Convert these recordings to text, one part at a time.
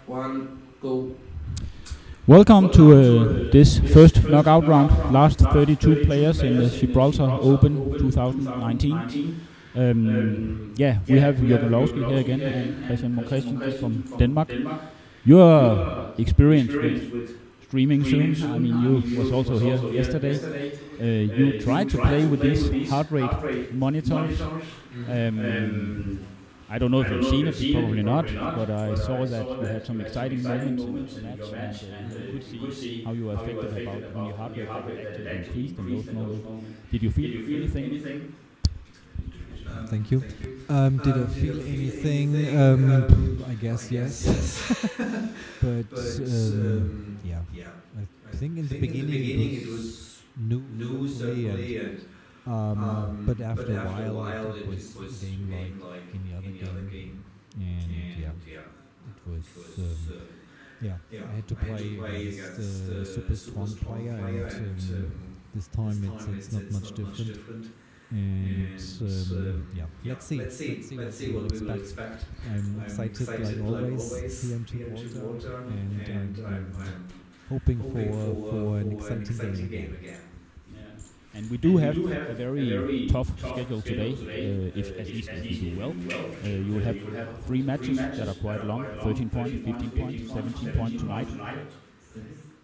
1, go. Welcome to this first knockout round. Last 32 players in the Gibraltar Open 2019. We have Jørgen Lovski here again and Christian Christensen from Denmark. Your experience with streaming soon, I mean, you was also here yesterday. You tried to play with these heart rate monitors. I don't know if you've seen it, probably not, but I saw that you had some exciting moments in the match, and you could see how you were affected about when your heart rate actually increased in those moments. Did you feel anything? Thank you. Did I feel anything? I guess yes. But I think in the beginning it was new to me, but after a while it was a game like any other game, and it was I had to play against a super strong player, and this time it's not much different. And let's see what we will expect. I'm excited like always here in Gibraltar, and I'm hoping for an exciting game again. And we do have a very tough schedule today, if you do well. You will have 3 matches that are quite long, 13 points, 15 points, 17 points tonight.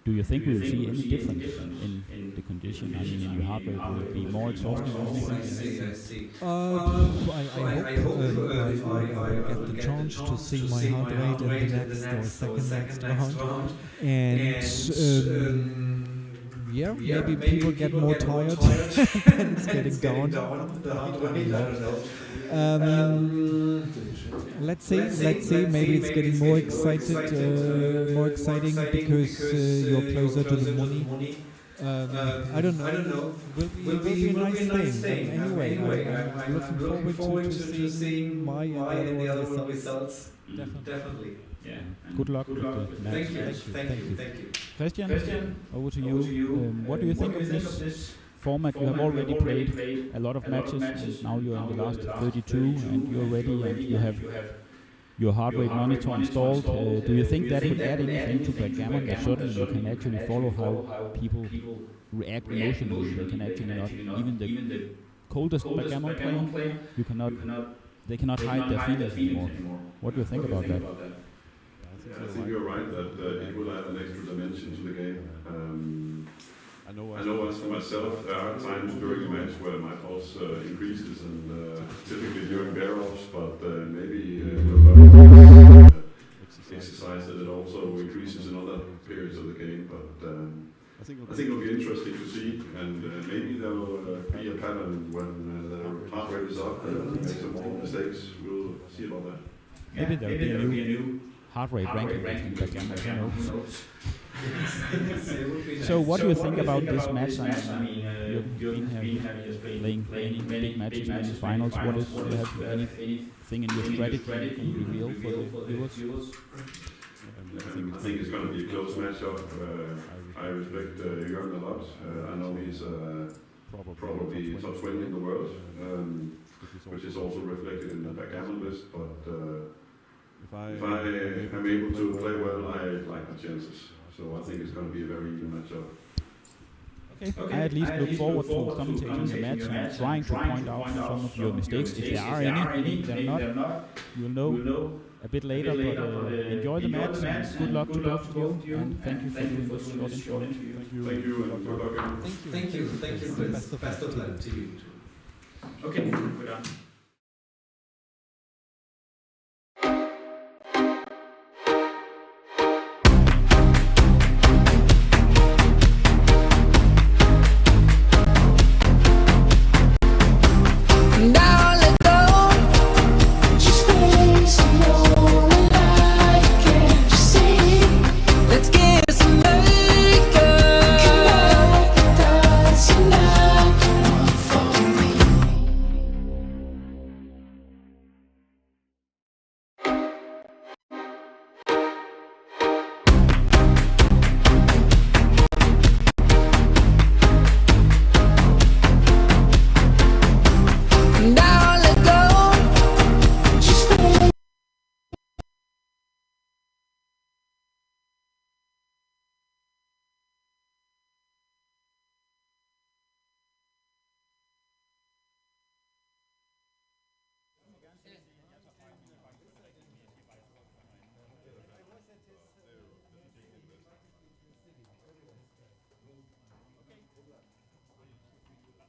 Do you think we will see any difference in the condition? I mean, in your heart rate, will it be more exhausting or anything? I hope I get the chance to see my heart rate in the next or second next round. And maybe people get more tired and it's getting down. Let's see. Maybe it's getting more exciting because you're closer to the money. I don't know. Will be a nice thing. Anyway, I'm looking forward to seeing my and the other results. Definitely. Yeah. Good luck with the match. Thank you. Christian, over to you. What do you think of this format? You have already played a lot of matches, and now you're in the last 32, and you're ready, and you have your heart rate monitor installed. Do you think that would add anything to backgammon? That certainly you can actually follow how people react emotionally. They can actually not, even the coldest backgammon player, they cannot hide their feelings anymore. What do you think about that? I think you're right that it will add an extra dimension to the game. I know as for myself, there are times during a match where my pulse increases, and typically during bear-offs, but maybe exercise that it also increases in other periods of the game. But I think it'll be interesting to see, and maybe there will be a pattern when the heart rate is up and make some more mistakes. We'll see about that. Maybe there will be a new heart rate ranking in backgammon. So what do you think about this match? I mean, you've been playing big matches in the finals. Do you have anything in your strategy you can reveal for the viewers? I think it's going to be a close matchup. I respect Jørgen a lot. I know he's probably top 20 in the world, which is also reflected in the backgammon list. But if I am able to play well, I like my chances. So I think it's going to be a very even matchup. Okay. I at least look forward to commentating the match and trying to point out some of your mistakes. If there are any, if there are not, you'll know a bit later. But enjoy the match and good luck to both of you. And thank you for doing this short interview. Thank you and good luck. Thank you. Best of luck to you. Okay, we're done.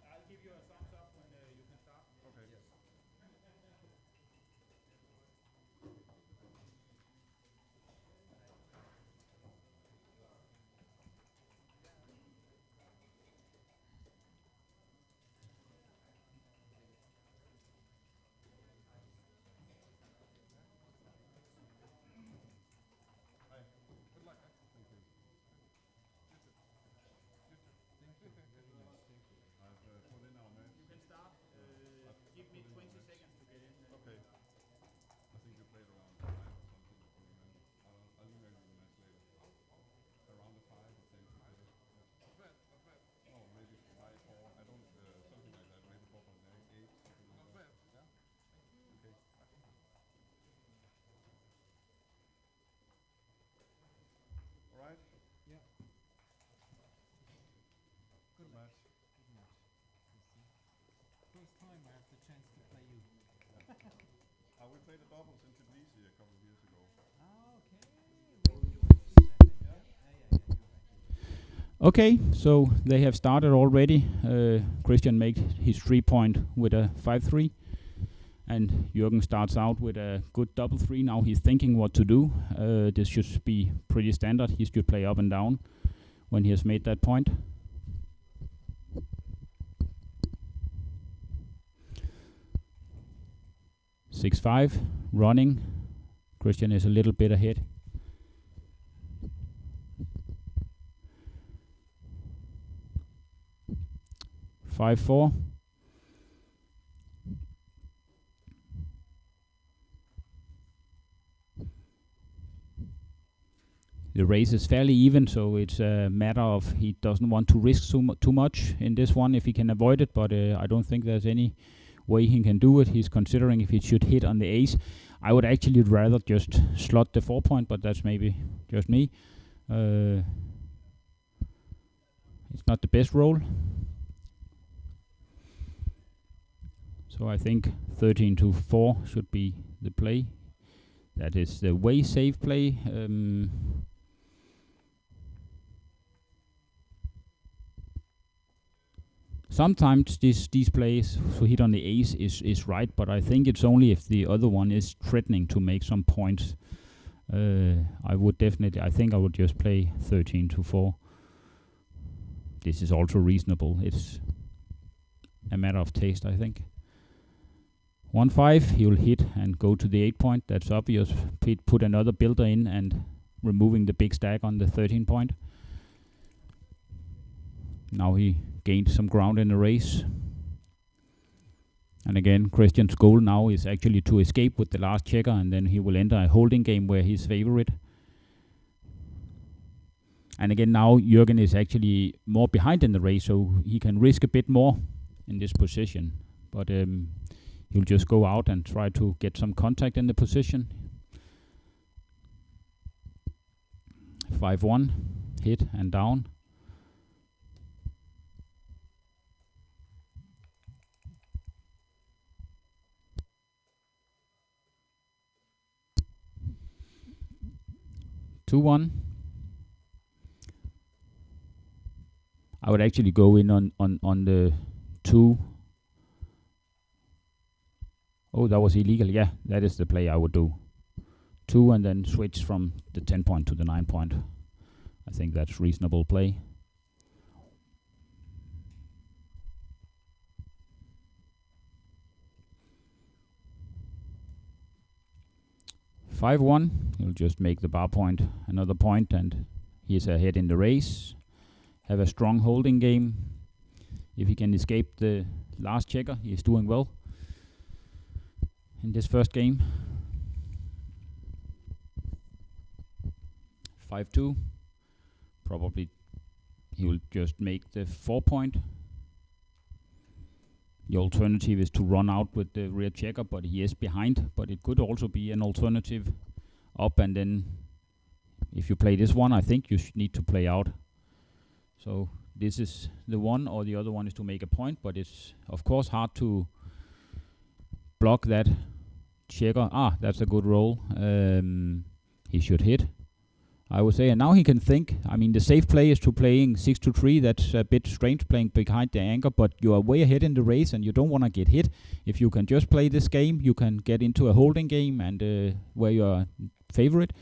I'll give you a thumbs up when you can start. Okay. Yes. Hi. Good luck. Thank you. You too. You too. Thank you. Very nice. Thank you. I've put in our match. You can start. Give me 20 seconds to get in. Okay. I think you played around 5 or something. I can remember. I'll email you the match later. Around the 5, I think you did it. Not bad. Not bad. Oh, maybe 5 4. I don't something like that. Maybe 4.8. Not bad. Yeah. Okay. All right. Yeah. Good match. Good match. First time I have the chance to play you. We played the doubles in Tbilisi a couple of years ago. Okay. Yeah. Okay, so they have started already. Christian makes his 3-point with a 5-3. And Jürgen starts out with a good double 3. Now he's thinking what to do. This should be pretty standard. He should play up and down when he has made that point. Six, 5, running. Christian is a little bit ahead. 5-4. The race is fairly even, so it's a matter of he doesn't want to risk too much in this one if he can avoid it, but I don't think there's any way he can do it. He's considering if he should hit on the ace. I would actually rather just slot the 4-point, but that's maybe just me. It's not the best roll. So I think 13-4 should be the play. That is the way safe play. Sometimes these plays to hit on the ace is right, but I think it's only if the other one is threatening to make some points. I think I would just play 13-4. This is also reasonable. It's a matter of taste, I think. 1-5, he will hit and go to the 8-point. That's obvious. Put another builder in and removing the big stack on the 13-point. Now he gained some ground in the race. And again, Christian's goal now is actually to escape with the last checker, and then he will enter a holding game where he's favorite. And again, now Jürgen is actually more behind in the race, so he can risk a bit more in this position. But he'll just go out and try to get some contact in the position. 5-1, hit and down. Two-1. I would actually go in on the 2. Oh, that was illegal. Yeah, that is the play I would do. 2 and then switch from the 10-point to the 9-point. I think that's reasonable play. (5-1). He'll just make the bar point another point, and he's ahead in the race. Have a strong holding game. If he can escape the last checker, he is doing well in this first game. 5-2. Probably he will just make the 4-point. The alternative is to run out with the rear checker, but he is behind. But it could also be an alternative up, and then if you play this one, I think you need to play out. So this is the one, or the other one is to make a point, but it's of course hard to block that checker. That's a good roll. He should hit, I would say. And now he can think. I mean, the safe play is to playing 6-3. That's a bit strange playing behind the anchor, but you are way ahead in the race and you don't want to get hit. If you can just play this game, you can get into a holding game and where you are favorite.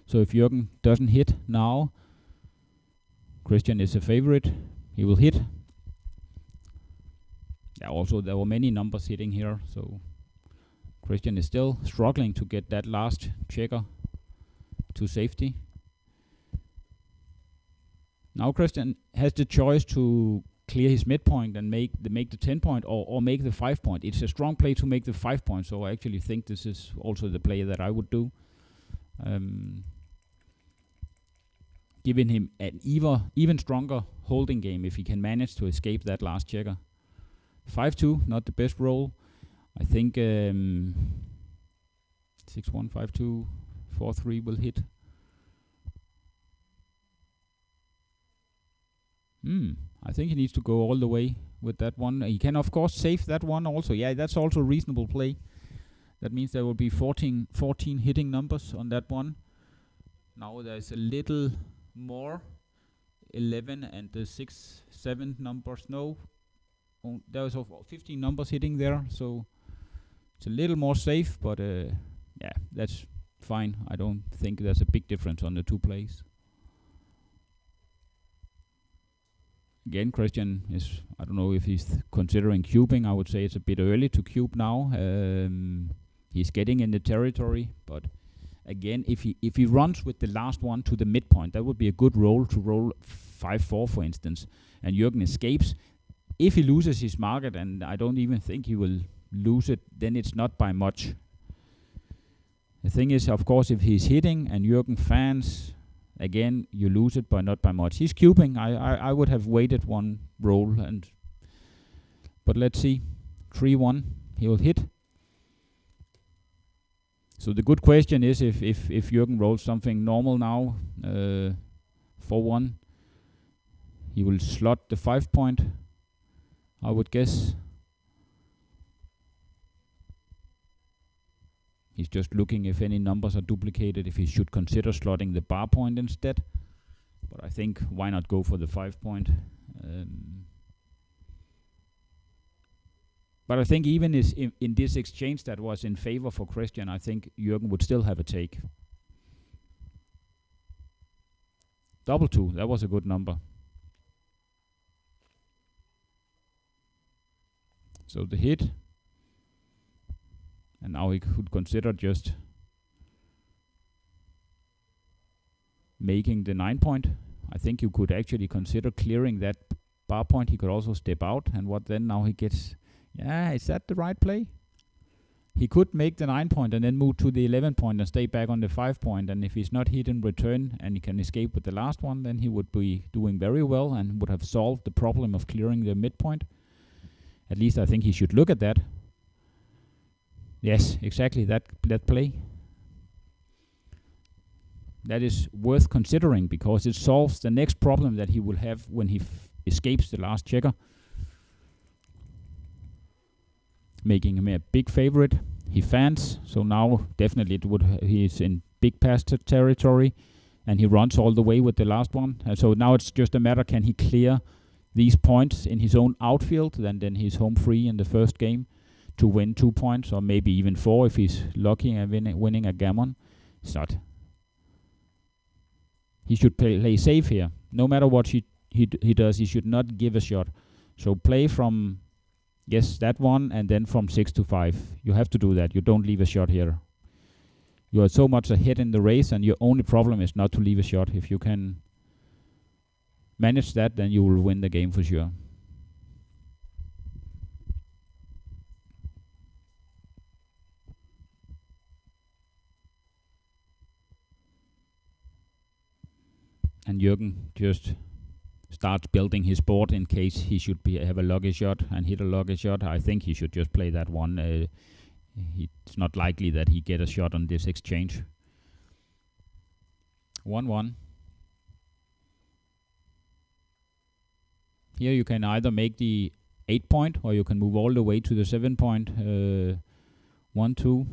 So if Jürgen doesn't hit now, Christian is a favorite. He will hit. Yeah, also there were many numbers hitting here, so Christian is still struggling to get that last checker to safety. Now Christian has the choice to clear his midpoint and make the 10 point or make the 5 point. It's a strong play to make the 5 point, so I actually think this is also the play that I would do. Giving him an even stronger holding game if he can manage to escape that last checker. 5-2, not the best roll. I think 6-1, 5-2, 4-3 will hit. I think he needs to go all the way with that one. He can of course save that one also. Yeah, that's also a reasonable play. That means there will be 14 hitting numbers on that one. Now there's a little more. 11 and the 6, 7 numbers. No, there's 15 numbers hitting there, so it's a little more safe, but yeah, that's fine. I don't think there's a big difference on the two plays. Again, Christian is, I don't know if he's considering cubing. I would say it's a bit early to cube now. He's getting in the territory, but again, if he runs with the last one to the midpoint, that would be a good roll to roll 5-4, for instance, and Jürgen escapes. If he loses his market, and I don't even think he will lose it, then it's not by much. The thing is, of course, if he's hitting and Jürgen fans, again, you lose it, but not by much. He's cubing. I would have waited one roll, but let's see. 3-1, he will hit. So the good question is if Jürgen rolls something normal now, 4-1, he will slot the 5 point, I would guess. He's just looking if any numbers are duplicated, if he should consider slotting the bar point instead. But I think why not go for the 5 point? But I think even in this exchange that was in favor for Christian, I think Jürgen would still have a take. 2-2, that was a good number. So the hit. And now he could consider just making the 9 point. I think you could actually consider clearing that bar point. He could also step out, and what then? Now he gets... Yeah, is that the right play? He could make the 9 point and then move to the 11 point and stay back on the 5 point. And if he's not hit in return and he can escape with the last one, then he would be doing very well and would have solved the problem of clearing the midpoint. At least I think he should look at that. Yes, exactly, that play. That is worth considering because it solves the next problem that he will have when he escapes the last checker. Making him a big favorite. He fans, so now definitely he's in big pass territory, and he runs all the way with the last one. So now it's just a matter, can he clear these points in his own outfield, then he's home free in the first game to win 2 points, or maybe even 4 if he's lucky and winning a gammon. It's not. He should play safe here. No matter what he does, he should not give a shot. So play from... Yes, that one, and then from 6 to 5. You have to do that. You don't leave a shot here. You are so much ahead in the race, and your only problem is not to leave a shot. If you can manage that, then you will win the game for sure. And Jürgen just starts building his board in case he should have a lucky shot and hit a lucky shot. I think he should just play that one. It's not likely that he get a shot on this exchange. 1-1. Here you can either make the 8 point or you can move all the way to the 7 point. 1-2.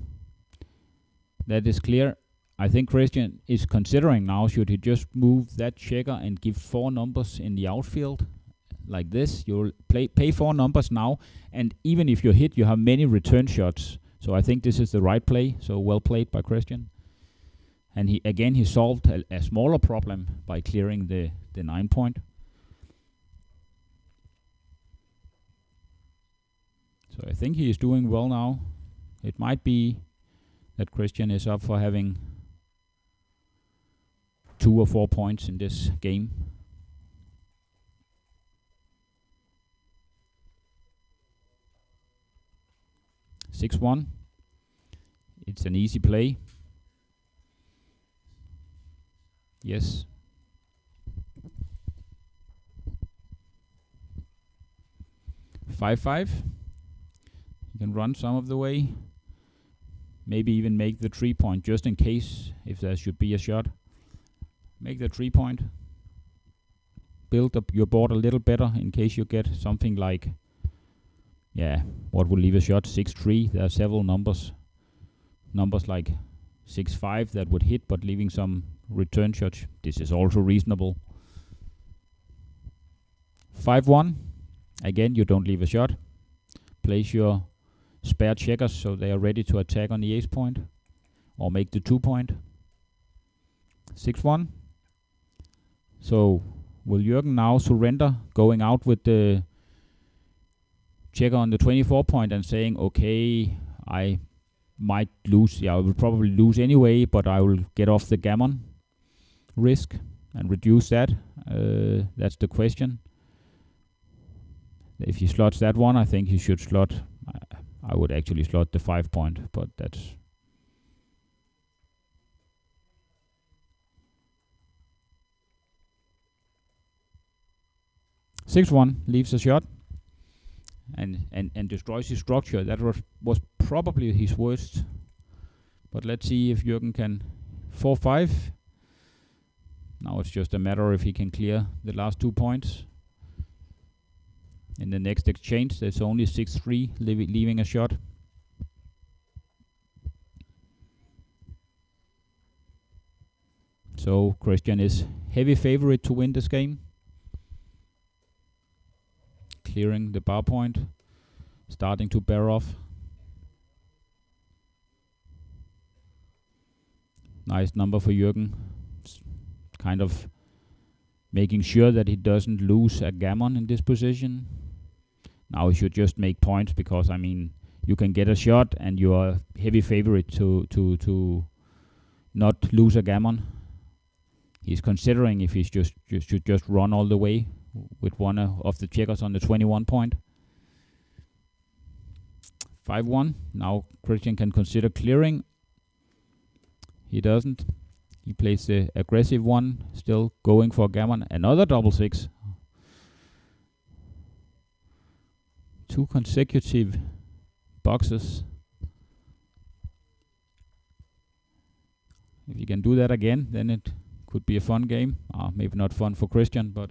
That is clear. I think Christian is considering now, should he just move that checker and give 4 numbers in the outfield like this? You'll pay 4 numbers now, and even if you hit, you have many return shots. So I think this is the right play. So well played by Christian. And he solved a smaller problem by clearing the 9 point. So I think he is doing well now. It might be that Christian is up for having 2 or 4 points in this game. (6-1). It's an easy play. Yes. (5-5). You can run some of the way. Maybe even make the 3 point just in case if there should be a shot. Make the 3 point. Build up your board a little better in case you get something like, what would leave a shot? 6-3. There are several numbers. Numbers like 6-5 that would hit, but leaving some return shots. This is also reasonable. 5-1. Again, you don't leave a shot. Place your spare checkers so they are ready to attack on the ace point or make the 2 point. 6-1. So will Jürgen now surrender, going out with the checker on the 24 point and saying, okay, I might lose. I will probably lose anyway, but I will get off the gammon risk and reduce that. That's the question. If he slots that one, I think he should slot. I would actually slot the 5 point, but that's... (6-1) leaves a shot and destroys his structure. That was probably his worst. But let's see if Jürgen can 4-5. Now it's just a matter if he can clear the last 2 points. In the next exchange, there's only 6-3 leaving a shot. So Christian is heavy favorite to win this game. Clearing the bar point, starting to bear off. Nice number for Jürgen. Kind of making sure that he doesn't lose a gammon in this position. Now he should just make points because, I mean, you can get a shot and you are heavy favorite to not lose a gammon. He's considering if he should just run all the way with one of the checkers on the 21 point. 5-1. Now Christian can consider clearing. He doesn't. He plays the aggressive one, still going for gammon. Another double 6. 2 consecutive boxes. If you can do that again, then it could be a fun game. Maybe not fun for Christian, but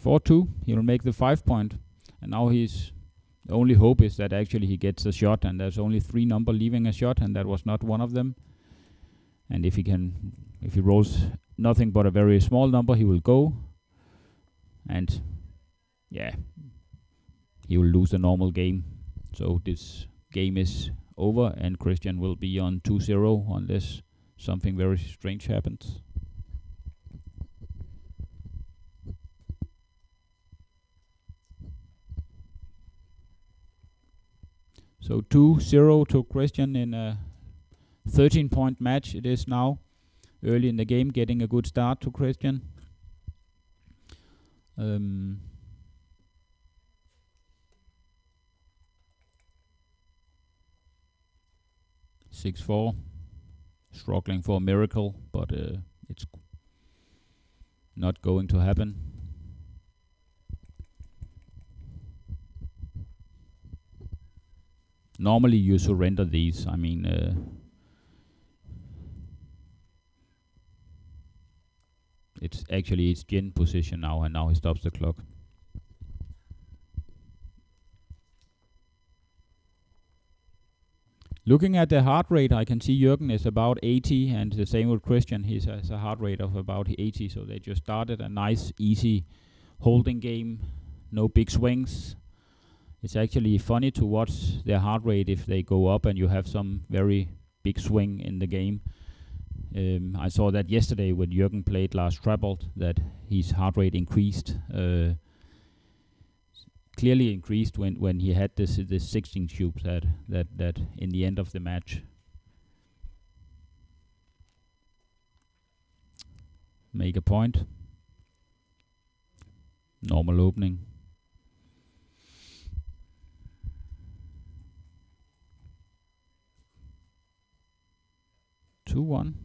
4-2. He'll make the 5 point, and now he's... The only hope is that actually he gets a shot, and there's only 3 number leaving a shot, and that was not one of them. And if he rolls nothing but a very small number, he will go. And he will lose the normal game. So this game is over, and Christian will be on 2-0 unless something very strange happens. So 2-0 to Christian in a 13-point match it is now. Early in the game, getting a good start to Christian. 6-4. Struggling for a miracle, but it's not going to happen. Normally you surrender these. I mean, it's gin position now, and now he stops the clock. Looking at the heart rate, I can see Jürgen is about 80, and the same with Christian. He has a heart rate of about 80, so they just started a nice, easy holding game. No big swings. It's actually funny to watch their heart rate if they go up and you have some very big swing in the game. I saw that yesterday when Jürgen played last treble, that his heart rate increased. Clearly increased when he had this 16 cubes that in the end of the match. Make a point. Normal opening. Two one.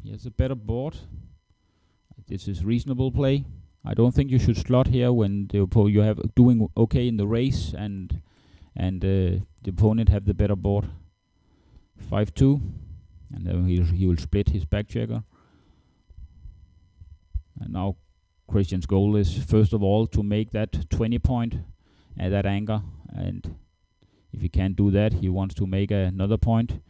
He has a better board. This is reasonable play. I don't think you should slot here when you have doing okay in the race and the opponent have the better board. 5-2, and then he will split his back checker. And now Christian's goal is first of all to make that 20 point at that anchor, and if he can't do that, he wants to make another point.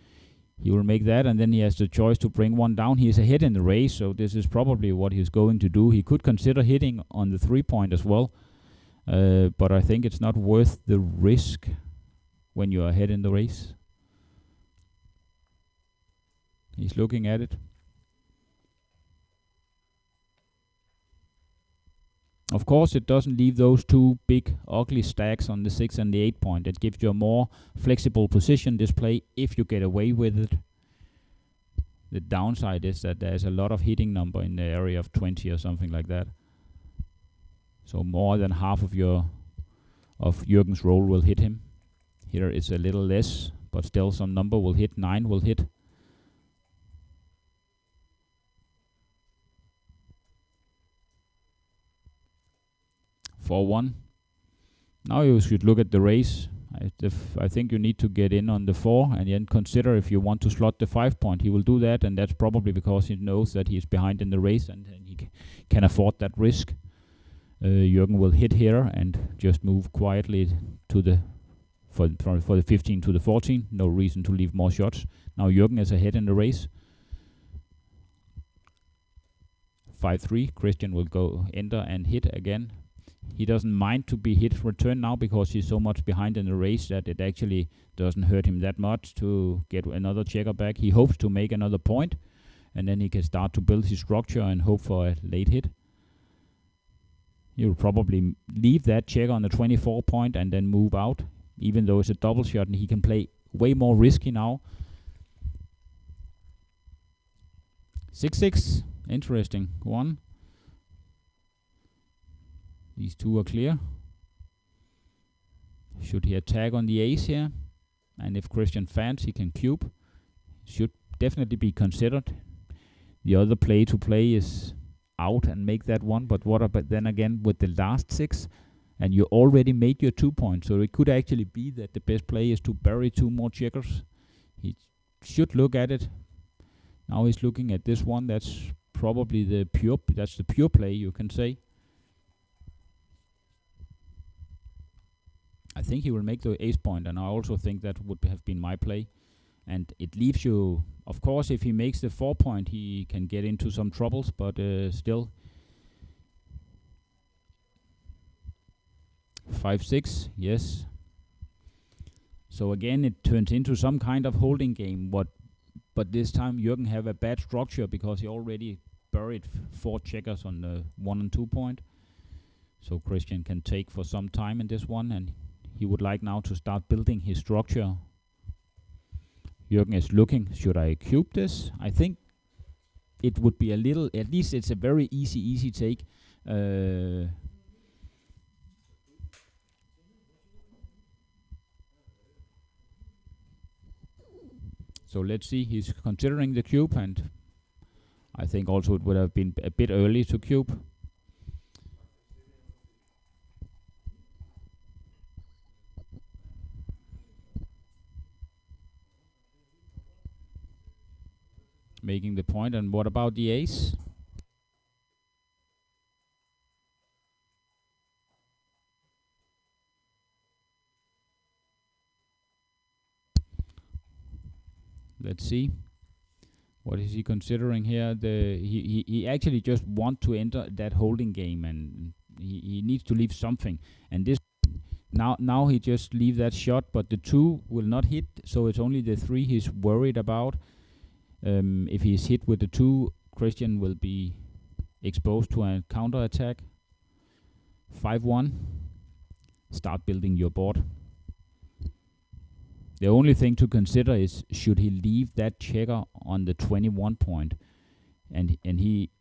He will make that, and then he has the choice to bring one down. He is ahead in the race, so this is probably what he's going to do. He could consider hitting on the 3 point as well, but I think it's not worth the risk when you're ahead in the race. He's looking at it. Of course, it doesn't leave those two big, ugly stacks on the 6 and the 8 point. It gives you a more flexible position display if you get away with it. The downside is that there's a lot of hitting number in the area of 20 or something like that. So more than half of Jürgen's roll will hit him. Here it's a little less, but still some number will hit. 9 will hit. For 1. Now you should look at the race. I think you need to get in on the 4 and then consider if you want to slot the 5 point. He will do that, and that's probably because he knows that he's behind in the race and he can afford that risk. Jürgen will hit here and just move quietly to the for the 15 to the 14. No reason to leave more shots. Now Jürgen is ahead in the race. 5-3. Christian will go enter and hit again. He doesn't mind to be hit return now because he's so much behind in the race that it actually doesn't hurt him that much to get another checker back. He hopes to make another point, and then he can start to build his structure and hope for a late hit. He will probably leave that checker on the 24 point and then move out, even though it's a double shot and he can play way more risky now. 6-6. Interesting. 1. These two are clear. Should he attack on the ace here? And if Christian fans, he can cube. Should definitely be considered. The other play to play is out and make that 1. But what about then again with the last 6? And you already made your 2 points. So it could actually be that the best play is to bury 2 more checkers. He should look at it. Now he's looking at this one. That's probably the pure play, you can say. I think he will make the ace point, and I also think that would have been my play. And it leaves you, of course, if he makes the 4 point, he can get into some troubles, but still. 5-6, yes. So again, it turns into some kind of holding game, but this time Jürgen have a bad structure because he already buried 4 checkers on the 1 and 2 point. So Christian can take for some time in this one, and he would like now to start building his structure. Jürgen is looking, should I cube this? I think it would be a little, at least it's a very easy take. So let's see, he's considering the cube, and I think also it would have been a bit early to cube. Making the point, and what about the ace? Let's see. What is he considering here? He actually just want to enter that holding game, and he needs to leave something. And this now he just leave that shot, but the 2 will not hit, so it's only the 3 he's worried about. If he's hit with the 2, Christian will be exposed to a counter attack. 5-1. Start building your board. The only thing to consider is, should he leave that checker on the 21 point? And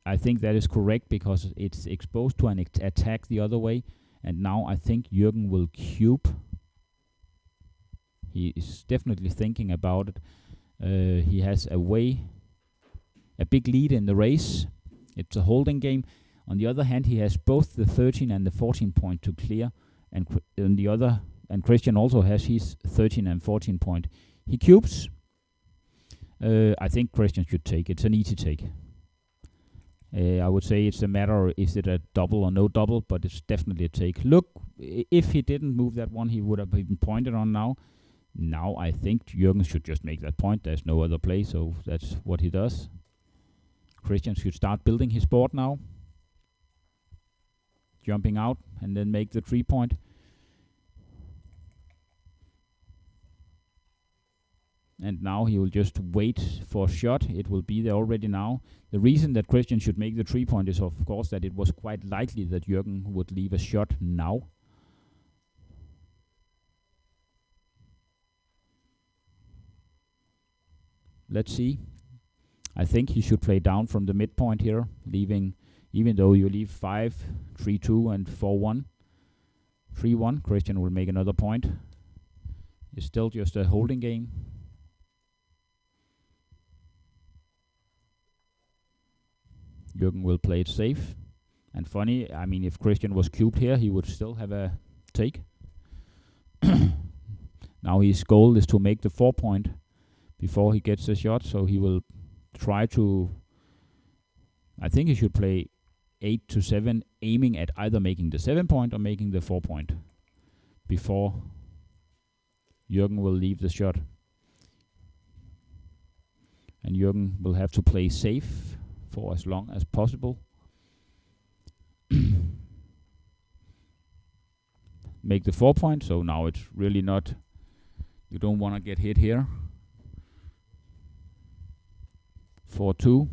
I think that is correct, because it's exposed to an attack the other way. And now I think Jürgen will cube. He is definitely thinking about it. He has a big lead in the race. It's a holding game. On the other hand, he has both the 13 and the 14 point to clear, and and Christian also has his 13 and 14 point. He cubes. I think Christian should take. It's an easy take. I would say it's a matter of, is it a double or no double, but it's definitely a take. Look, if he didn't move that one, he would have been pointed on now. Now I think Jürgen should just make that point. There's no other play, so that's what he does. Christian should start building his board now. Jumping out and then make the 3 point. And now he will just wait for a shot. It will be there already now. The reason that Christian should make the 3 point is, of course, that it was quite likely that Jürgen would leave a shot now. Let's see. I think he should play down from the midpoint here, leaving, even though you leave 5, 3-2 and 4-1. 3-1, Christian will make another point. It's still just a holding game. Jürgen will play it safe. And funny, I mean, if Christian was cubed here, he would still have a take. Now his goal is to make the 4 point before he gets the shot, so he will try to... I think he should play 8-7, aiming at either making the 7 point or making the 4 point before Jürgen will leave the shot. And Jürgen will have to play safe for as long as possible. Make the 4 point, so now it's really not... You don't want to get hit here. 4-2.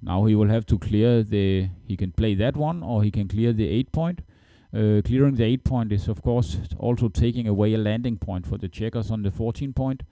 Now he will have to clear the... He can play that one, or he can clear the 8 point. Clearing the 8 point is, of course, also taking away a landing point for the checkers on the 14 point.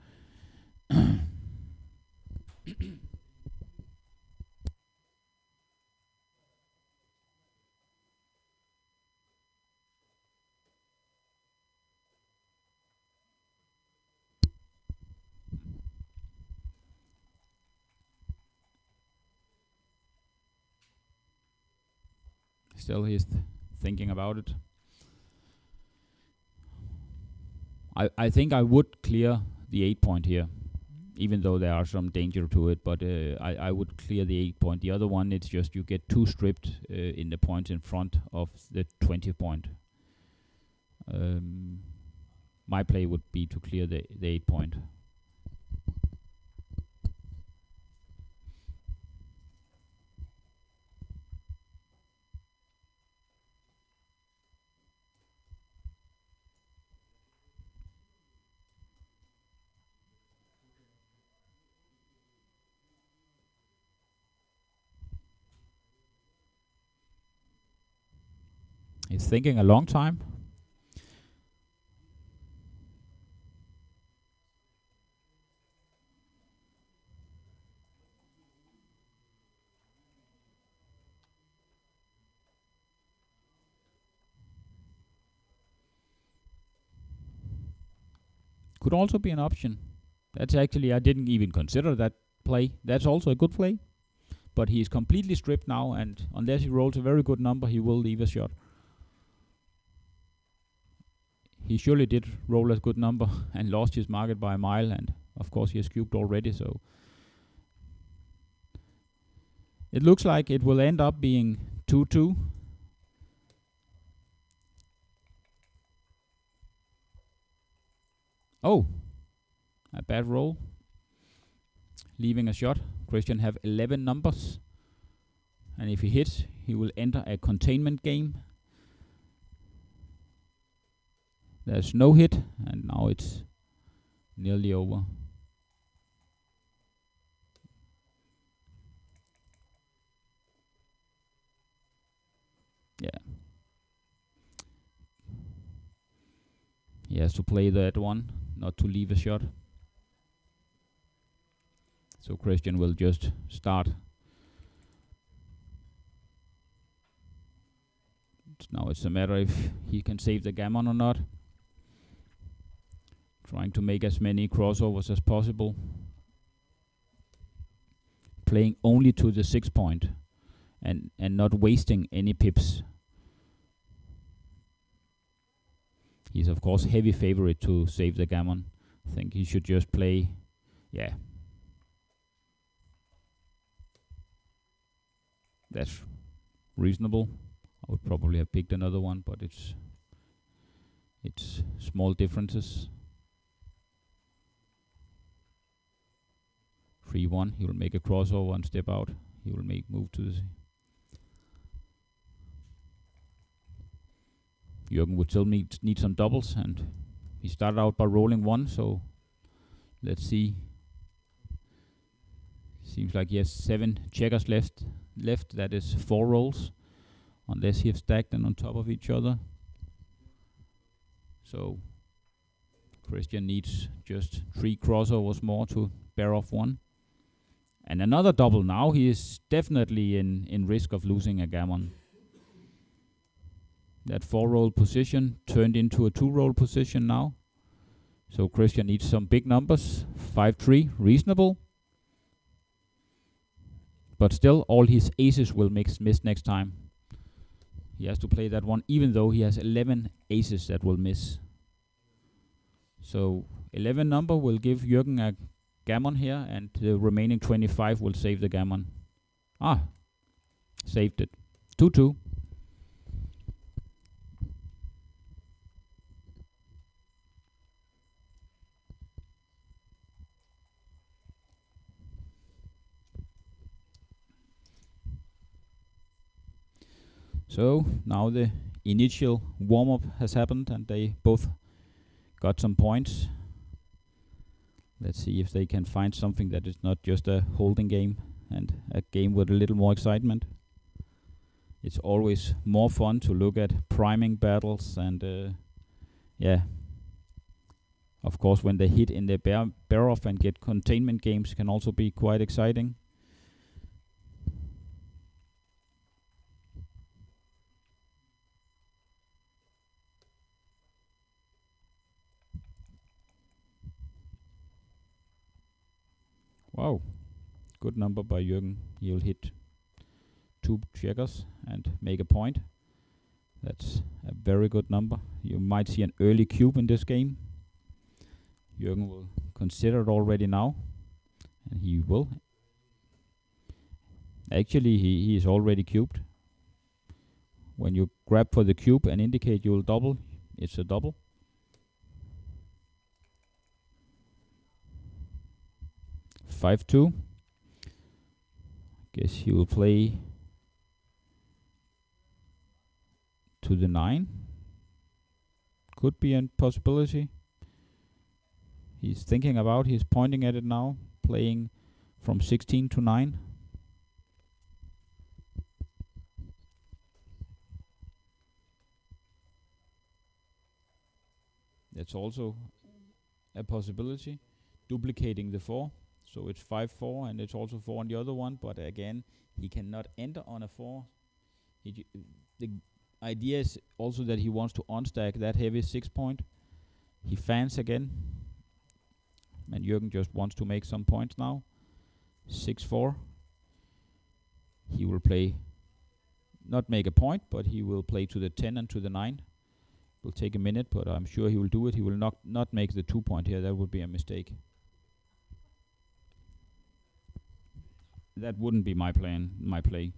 Still he's thinking about it. I think I would clear the 8 point here, even though there are some danger to it, but I would clear the 8 point. The other one, it's just you get 2 stripped in the points in front of the 20 point. My play would be to clear the 8 point. He's thinking a long time. Could also be an option. That's actually, I didn't even consider that play. That's also a good play. But he's completely stripped now, and unless he rolls a very good number, he will leave a shot. He surely did roll a good number and lost his market by a mile, and of course he has cubed already, so it looks like it will end up being 2-2. Oh, a bad roll. leaving a shot. Christian have 11 numbers, and if he hits, he will enter a containment game. There's no hit, and now it's nearly over. Yeah. He has to play that one, not to leave a shot. So Christian will just start. Now it's a matter if he can save the gammon or not. Trying to make as many crossovers as possible. Playing only to the 6 point and not wasting any pips. He's of course heavy favorite to save the gammon. I think he should just play, yeah. That's reasonable. I would probably have picked another one, but it's small differences. 3-1, he will make a crossover and step out. He will move to the... Jürgen would still need some doubles, and he started out by rolling 1, so let's see. Seems like he has 7 checkers left. That is 4 rolls, unless he has stacked them on top of each other. So Christian needs just 3 crossovers more to bear off 1. And another double now. He is definitely in risk of losing a gammon. That 4-roll position turned into a 2-roll position now. So Christian needs some big numbers. 5-3, reasonable. But still, all his aces will miss next time. He has to play that one, even though he has 11 aces that will miss. So 11 number will give Jürgen a gammon here, and the remaining 25 will save the gammon. Saved it. 2-2. So now the initial warm-up has happened, and they both got some points. Let's see if they can find something that is not just a holding game and a game with a little more excitement. It's always more fun to look at priming battles, and yeah. Of course, when they hit in the bear off and get containment games can also be quite exciting. Wow, good number by Jürgen. He'll hit 2 checkers and make a point. That's a very good number. You might see an early cube in this game. Jürgen will consider it already now, and he will. Actually, he is already cubed. When you grab for the cube and indicate you will double, it's a double. (5-2). Guess he will play to the 9. Could be a possibility. He's thinking about, he's pointing at it now, playing from 16 to 9. That's also a possibility. Duplicating the 4. So it's 5-4, and it's also 4 on the other one, but again, he cannot enter on a 4. The idea is also that he wants to unstack that heavy 6 point. He fans again, and Jürgen just wants to make some points now. 6-4. He will play, not make a point, but he will play to the 10 and to the 9. Will take a minute, but I'm sure he will do it. He will not make the 2 point here. That would be a mistake. That wouldn't be my play.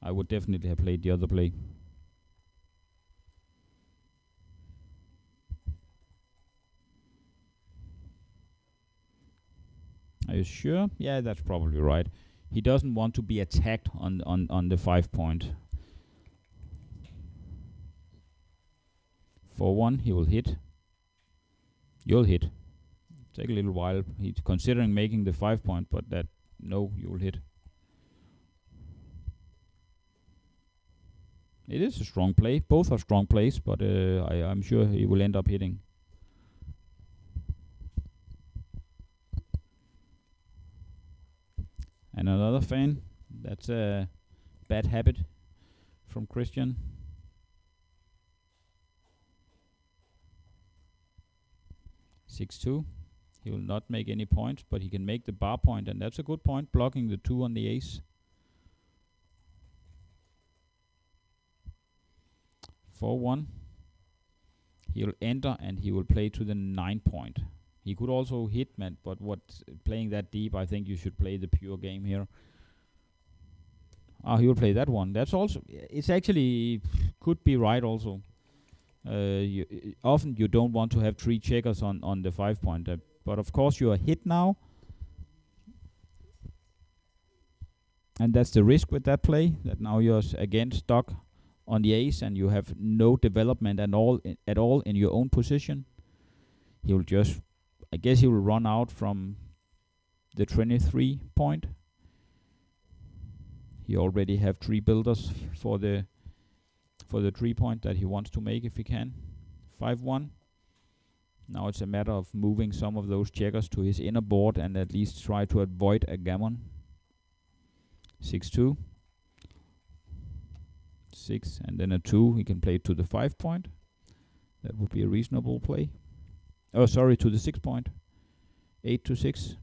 I would definitely have played the other play. Are you sure? Yeah, that's probably right. He doesn't want to be attacked on the 5 point. 4-1, he will hit. You'll hit. Take a little while. He's considering making the 5 point, but no, you will hit. It is a strong play. Both are strong plays, but I'm sure he will end up hitting. And another fan. That's a bad habit from Christian. (6-2). He will not make any points, but he can make the bar point, and that's a good point, blocking the 2 on the ace. 4-1. He'll enter and he will play to the 9 point. He could also hit, man, but playing that deep, I think you should play the pure game here. He will play that one. That's also, it's actually could be right also. Often you don't want to have 3 checkers on the 5 point, but of course you are hit now. And that's the risk with that play, that now you're again stuck on the ace and you have no development at all in your own position. He will just, I guess he will run out from the 23 point. He already have 3 builders for the 3 point that he wants to make if he can. 5-1. Now it's a matter of moving some of those checkers to his inner board and at least try to avoid a gammon. 6-2. 6 and then a 2. He can play to the 5 point. That would be a reasonable play. Oh, sorry, to the 6 point. 8-6.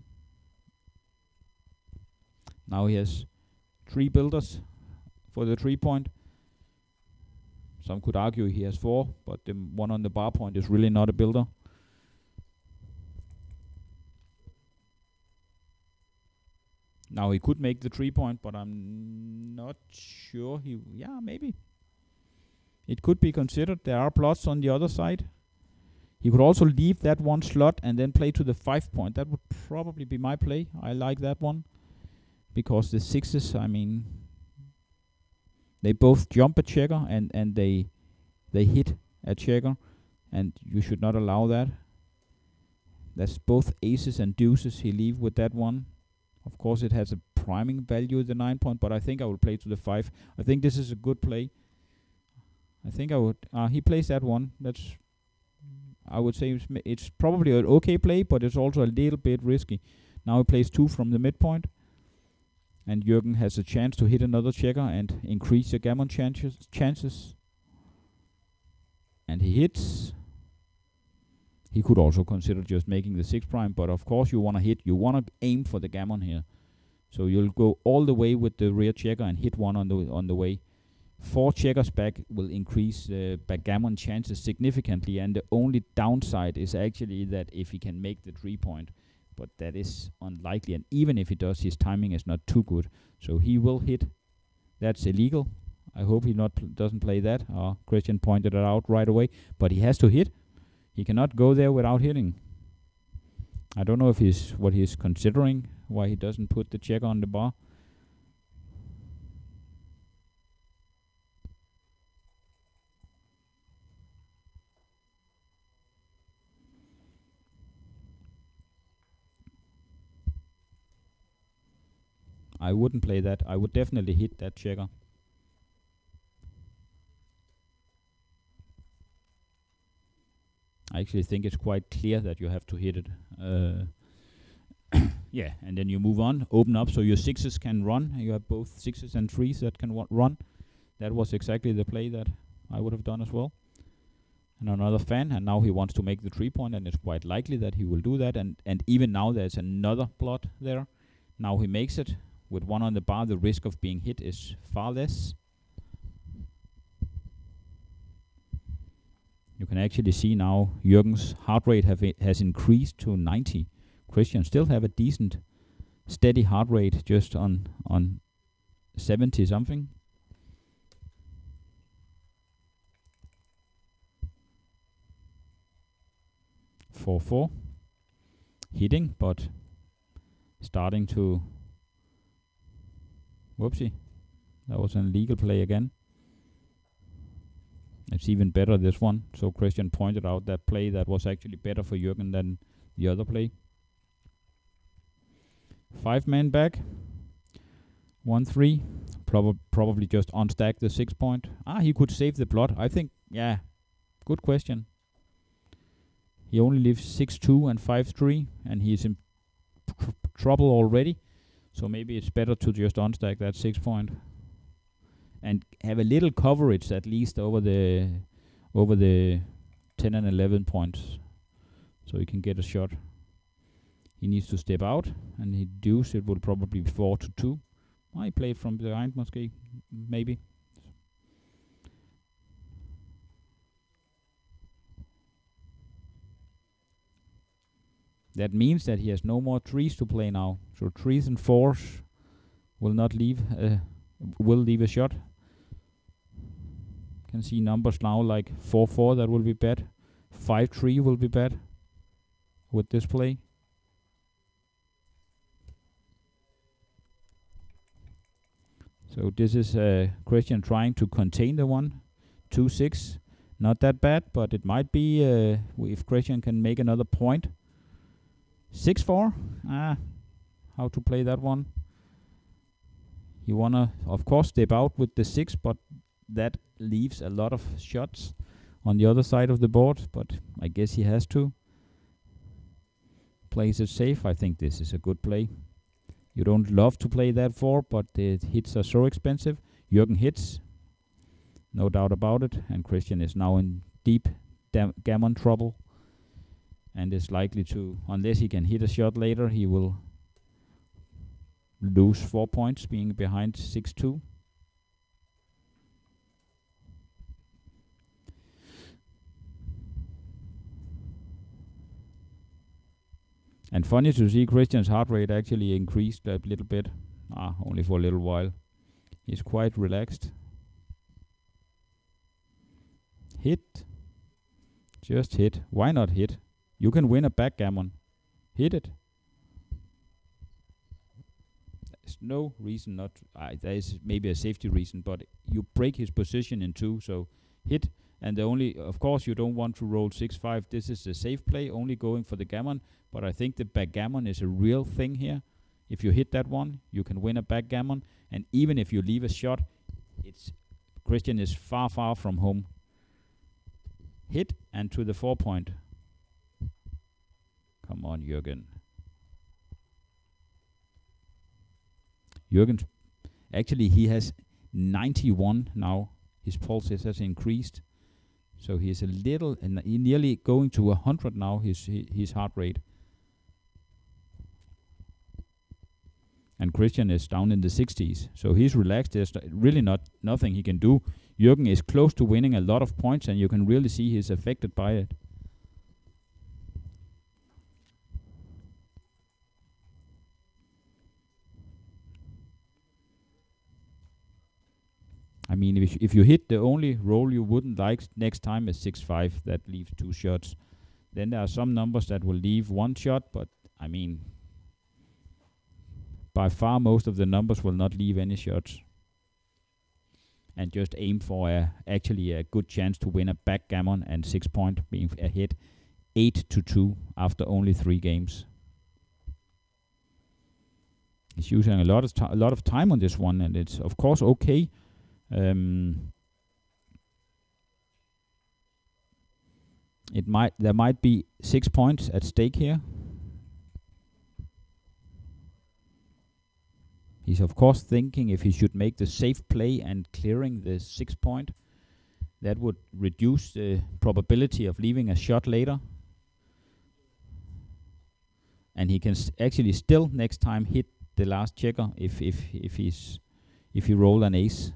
Now he has 3 builders for the 3 point. Some could argue he has 4, but the one on the bar point is really not a builder. Now he could make the 3 point, but I'm not sure yeah, maybe. It could be considered. There are plots on the other side. He could also leave that one slot and then play to the 5 point. That would probably be my play. I like that one. Because the 6s, I mean, they both jump a checker and they hit a checker. And you should not allow that. That's both aces and deuces he leave with that one. Of course, it has a priming value, the 9 point, but I think I will play to the 5. I think this is a good play. I think I would. He plays that one. That's, I would say it's probably an okay play, but it's also a little bit risky. Now he plays 2 from the midpoint, and Jürgen has a chance to hit another checker and increase the gammon chances. And he hits. He could also consider just making the 6 prime, but of course you want to hit. You want to aim for the gammon here. So you'll go all the way with the rear checker and hit one on the way. 4 checkers back will increase the backgammon chances significantly, and the only downside is actually that if he can make the 3 point, but that is unlikely, and even if he does, his timing is not too good. So he will hit. That's illegal. I hope he doesn't play that. Christian pointed it out right away, but he has to hit. He cannot go there without hitting. I don't know if what he's considering, why he doesn't put the checker on the bar. I wouldn't play that. I would definitely hit that checker. I actually think it's quite clear that you have to hit it. Yeah, and then you move on, open up so your 6s can run. You have both 6s and 3s that can run. That was exactly the play that I would have done as well. And another fan, and now he wants to make the 3 point, and it's quite likely that he will do that. And even now there's another plot there. Now he makes it. With 1 on the bar, the risk of being hit is far less. You can actually see now Jürgen's heart rate has increased to 90. Christian still have a decent, steady heart rate, just on 70 something. (4-4). Hitting, but starting to... Whoopsie. That was an illegal play again. It's even better, this one. So Christian pointed out that play that was actually better for Jürgen than the other play. 5 men back. 1-3. Probably just unstack the 6 point. He could save the plot. I think, yeah, good question. He only lives 6-2 and 5-3, and he's in trouble already. So maybe it's better to just unstack that 6 point and have a little coverage at least over the 10 and 11 points, so he can get a shot. He needs to step out, and he does. It will probably be 4-2. I played from behind, maybe. That means that he has no more trees to play now. So 3s and 4s will not leave. Will leave a shot. Can see numbers now like 4-4. That will be bad. 5-3 will be bad with this play. So this is Christian trying to contain the one. 2-6. Not that bad, but it might be if Christian can make another point. 6-4. How to play that one? You wanna, of course, step out with the 6, but that leaves a lot of shots on the other side of the board. But I guess he has to. Plays it safe. I think this is a good play. You don't love to play that 4, but the hits are so expensive. Jürgen hits, no doubt about it, and Christian is now in deep gammon trouble, and is likely to, unless he can hit a shot later, he will lose 4 points, being behind 6-2. And funny to see Christian's heart rate actually increased a little bit. Only for a little while. He's quite relaxed. Hit. Just hit. Why not hit? You can win a backgammon. Hit it. There's no reason not to. There is maybe a safety reason, but you break his position in 2, so hit. And the only, of course, you don't want to roll 6-5. This is a safe play, only going for the gammon. But I think the backgammon is a real thing here. If you hit that one, you can win a backgammon. And even if you leave a shot, Christian is far, far from home. Hit and to the 4 point. Come on, Jürgen. Jürgen, actually, he has 91 now. His pulse has increased. So he is a little, and he nearly going to 100 now, his heart rate. And Christian is down in the 60s. So he's relaxed. There's really nothing he can do. Jürgen is close to winning a lot of points, and you can really see he's affected by it. I mean, if you hit the only roll you wouldn't like next time is 6-5, that leaves 2 shots. Then there are some numbers that will leave 1 shot, but I mean, by far most of the numbers will not leave any shots. And just aim for actually a good chance to win a backgammon and 6 point, being ahead 8-2 after only 3 games. He's using a lot of time on this one, and it's of course okay. There might be 6 points at stake here. He's of course thinking if he should make the safe play and clearing the 6 point, that would reduce the probability of leaving a shot later. And he can actually still next time hit the last checker if he roll an ace.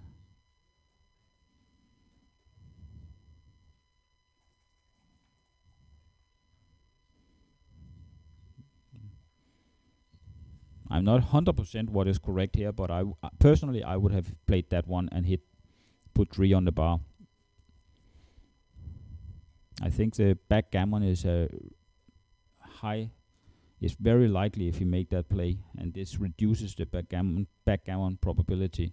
I'm not 100% what is correct here, but personally I would have played that one and put 3 on the bar. I think the backgammon is a high is very likely if you make that play, and this reduces the backgammon probability.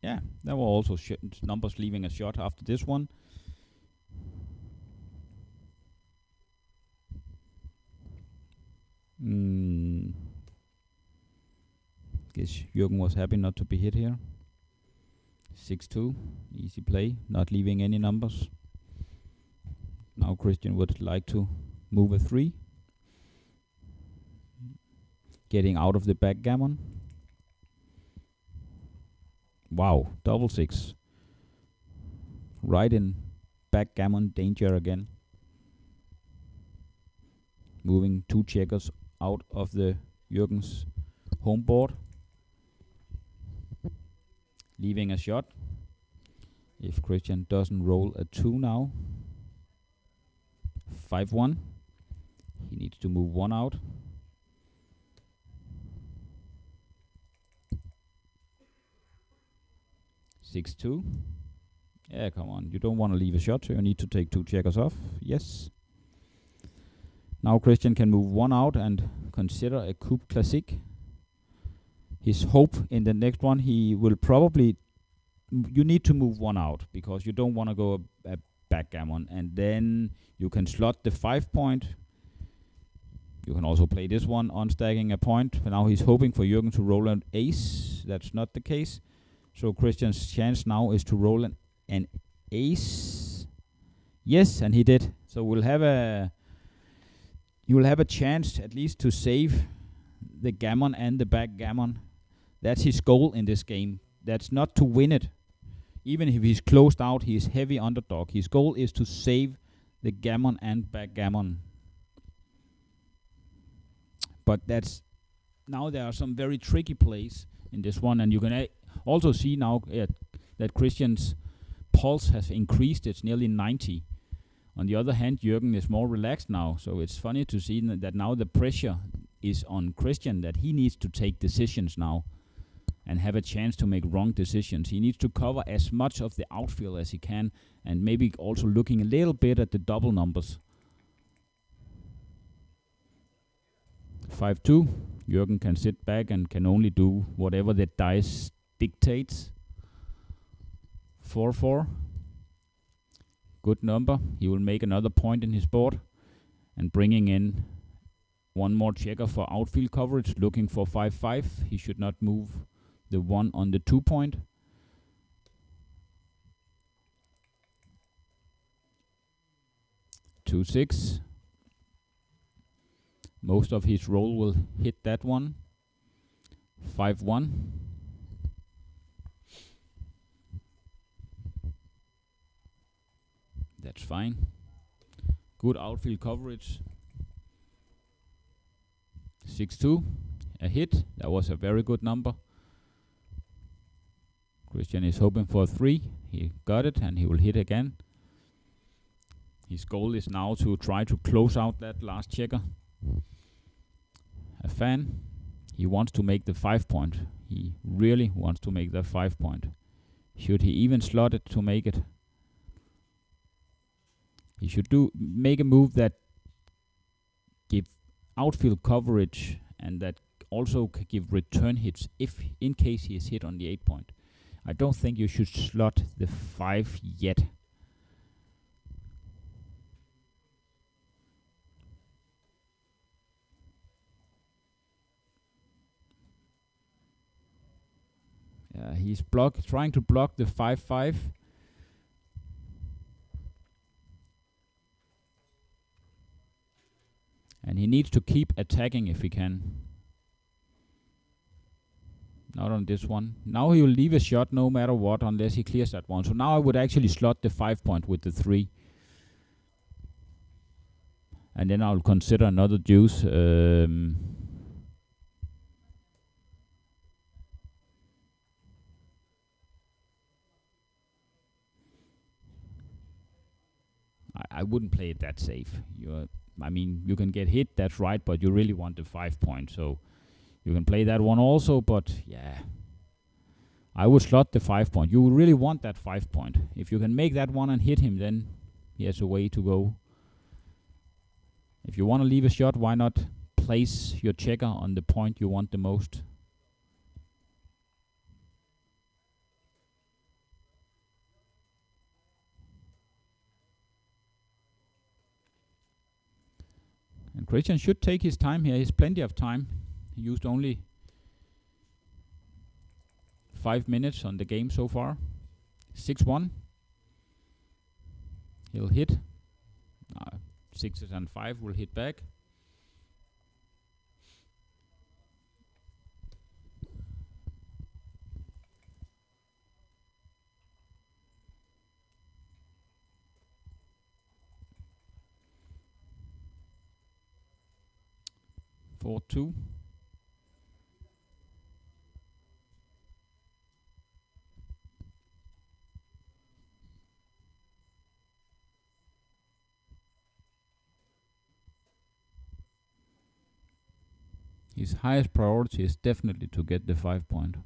Yeah, there were also numbers leaving a shot after this one. Guess Jürgen was happy not to be hit here. 6-2, easy play, not leaving any numbers. Now Christian would like to move a 3. Getting out of the backgammon. Wow, double 6. Right in backgammon danger again. Moving 2 checkers out of the Jürgen's home board. Leaving a shot. If Christian doesn't roll a 2 now. 5-1. He needs to move 1 out. Six two. Yeah, come on. You don't want to leave a shot, so you need to take 2 checkers off. Yes. Now Christian can move 1 out and consider a Coupe Classique. His hope in the next one, he will probably... you need to move 1 out, because you don't want to go a backgammon. And then you can slot the 5 point. You can also play this one on stacking a point. But now he's hoping for Jürgen to roll an ace. That's not the case. So Christian's chance now is to roll an ace. Yes, and he did. So we'll have you will have a chance at least to save the gammon and the backgammon. That's his goal in this game. That's not to win it. Even if he's closed out, he's heavy underdog. His goal is to save the gammon and backgammon. But that's... now there are some very tricky plays in this one, and you can also see now that Christian's pulse has increased. It's nearly 90. On the other hand, Jürgen is more relaxed now, so it's funny to see that now the pressure is on Christian, that he needs to take decisions now and have a chance to make wrong decisions. He needs to cover as much of the outfield as he can, and maybe also looking a little bit at the double numbers. 5-2. Jürgen can sit back and can only do whatever the dice dictates. 4-4. Good number. He will make another point in his board. And bringing in one more checker for outfield coverage, looking for 5-5. He should not move the 1 on the 2 point. Two 6. Most of his roll will hit that one. 5-1. That's fine. Good outfield coverage. 6-2. A hit. That was a very good number. Christian is hoping for a 3. He got it, and he will hit again. His goal is now to try to close out that last checker. A fan. He wants to make the 5 point. He really wants to make that 5 point. Should he even slot it to make it? He should make a move that give outfield coverage and that also give return hits if in case he is hit on the 8 point. I don't think you should slot the 5 yet. He's trying to block the 5-5. And he needs to keep attacking if he can. Not on this one. Now he will leave a shot no matter what, unless he clears that one. So now I would actually slot the 5 point with the 3. And then I'll consider another deuce. I wouldn't play it that safe. I mean, you can get hit, that's right, but you really want the 5 point. So you can play that one also, but yeah. I would slot the 5 point. You really want that 5 point. If you can make that one and hit him, then he has a way to go. If you want to leave a shot, why not place your checker on the point you want the most? And Christian should take his time here. He has plenty of time. He used only 5 minutes on the game so far. 6-1. He'll hit. 6s and 5 will hit back. Four, 2. His highest priority is definitely to get the 5 point.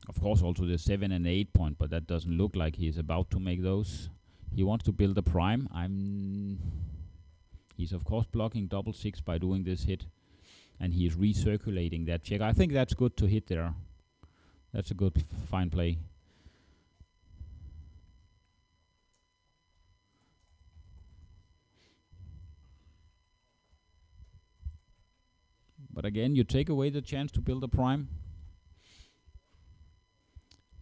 Of course, also the 7 and 8 point, but that doesn't look like he is about to make those. He wants to build a prime. He's of course blocking double 6 by doing this hit, and he is recirculating that check. I think that's good to hit there. That's a good, fine play. But again, you take away the chance to build a prime.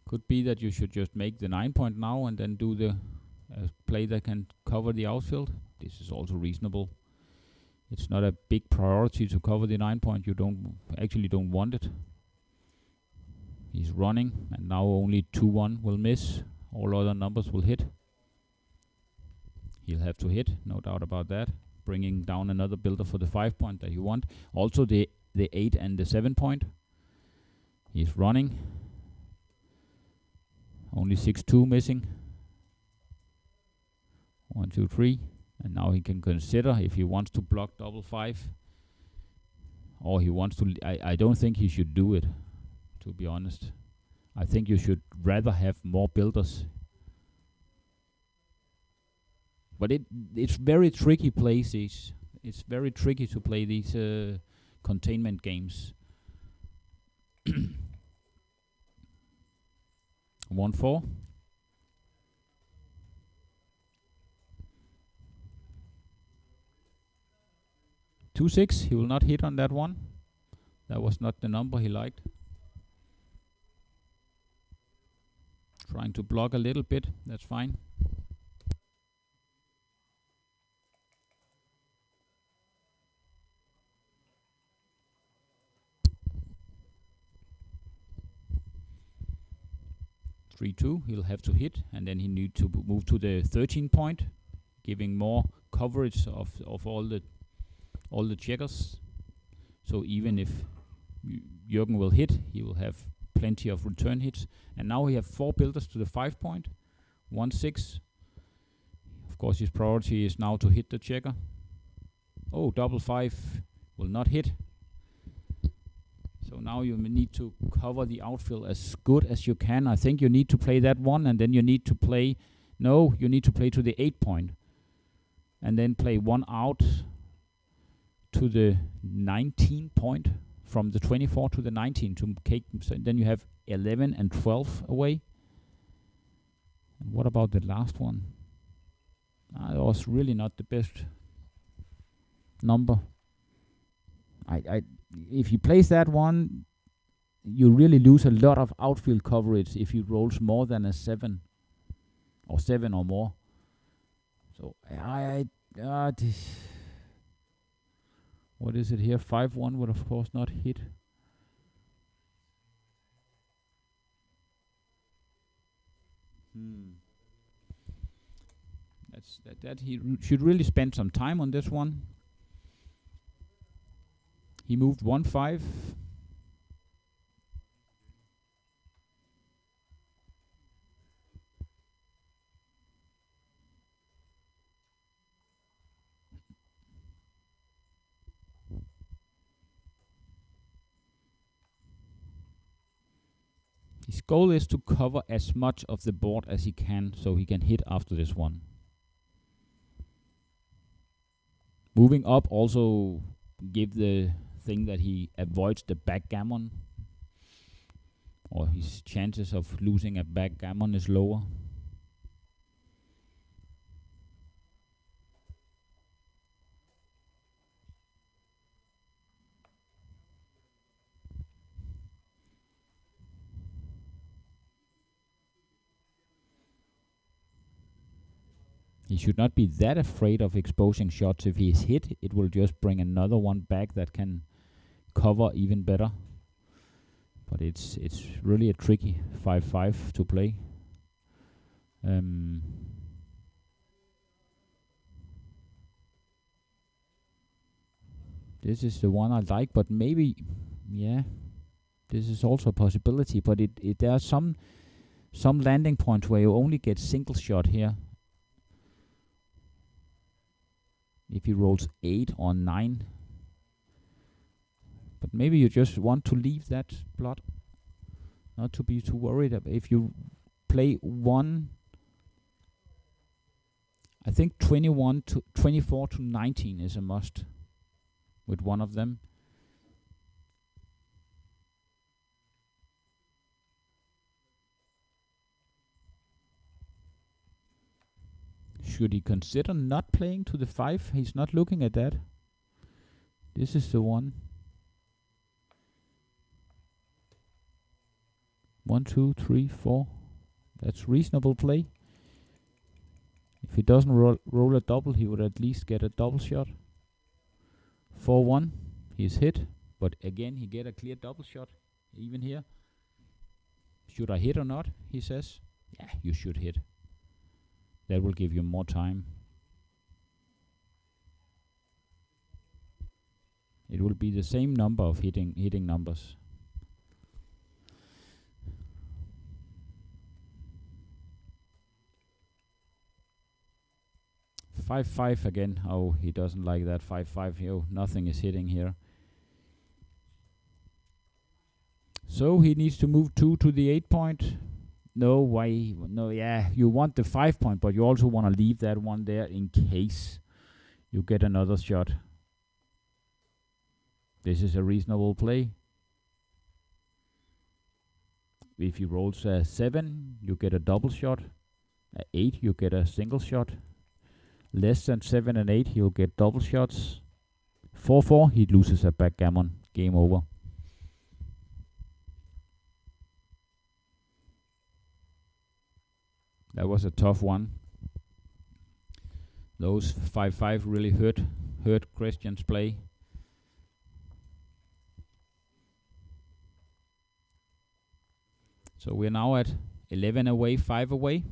Could be that you should just make the 9 point now and then do the play that can cover the outfield. This is also reasonable. It's not a big priority to cover the 9 point. You actually don't want it. He's running, and now only 2-1 will miss. All other numbers will hit. He'll have to hit, no doubt about that. Bringing down another builder for the 5 point that you want. Also the 8 and the 7 point. He's running. Only 6-2 missing. 1, 2, 3. And now he can consider if he wants to block double 5. Or he wants to... I don't think he should do it, to be honest. I think you should rather have more builders. But it's very tricky plays. It's very tricky to play these containment games. 1-4. 2-6. He will not hit on that one. That was not the number he liked. Trying to block a little bit. That's fine. He'll have to hit, and then he need to move to the 13 point, giving more coverage of all the checkers. So even if Jürgen will hit, he will have plenty of return hits. And now we have 4 builders to the 5 point. 1-6. Of course, his priority is now to hit the checker. Oh, double 5 will not hit. So now you need to cover the outfield as good as you can. I think you need to play that one, and then you need to play... No, you need to play to the 8 point. And then play one out to the 19 point, from the 24 to the 19. So then you have 11 and 12 away. And what about the last one? That was really not the best number. If you place that one, you really lose a lot of outfield coverage if he rolls more than a 7 or 7 or more. So what is it here? 5-1 would of course not hit. That he should really spend some time on this one. He moved 1-5. His goal is to cover as much of the board as he can, so he can hit after this one. Moving up also give the thing that he avoids the backgammon, or his chances of losing a backgammon is lower. He should not be that afraid of exposing shots. If he is hit, it will just bring another one back that can cover even better. But it's really a tricky 5-5 to play. This is the one I like, but maybe, yeah, this is also a possibility. But there are some landing points where you only get single shot here. If he rolls 8 or 9. But maybe you just want to leave that plot. Not to be too worried. If you play one, I think 24 to 19 is a must with one of them. Should he consider not playing to the 5? He's not looking at that. This is the one. 1, 2, 3, 4. That's reasonable play. If he doesn't roll a double, he would at least get a double shot. 4-1. He's hit. But again, he get a clear double shot. Even here. Should I hit or not? He says. Yeah, you should hit. That will give you more time. It will be the same number of hitting numbers. 5-5 again. Oh, he doesn't like that 5-5. Oh, nothing is hitting here. So he needs to move 2 to the 8 point. No, why? No, yeah, you want the 5 point, but you also want to leave that one there in case you get another shot. This is a reasonable play. If he rolls a 7, you get a double shot. At 8, you get a single shot. Less than 7 and 8, he'll get double shots. 4-4, he loses a backgammon. Game over. That was a tough one. Those 5-5 really hurt Christian's play. So we're now at 11 away, 5 away,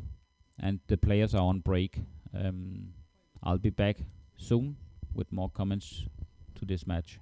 and the players are on break. I'll be back soon with more comments to this match.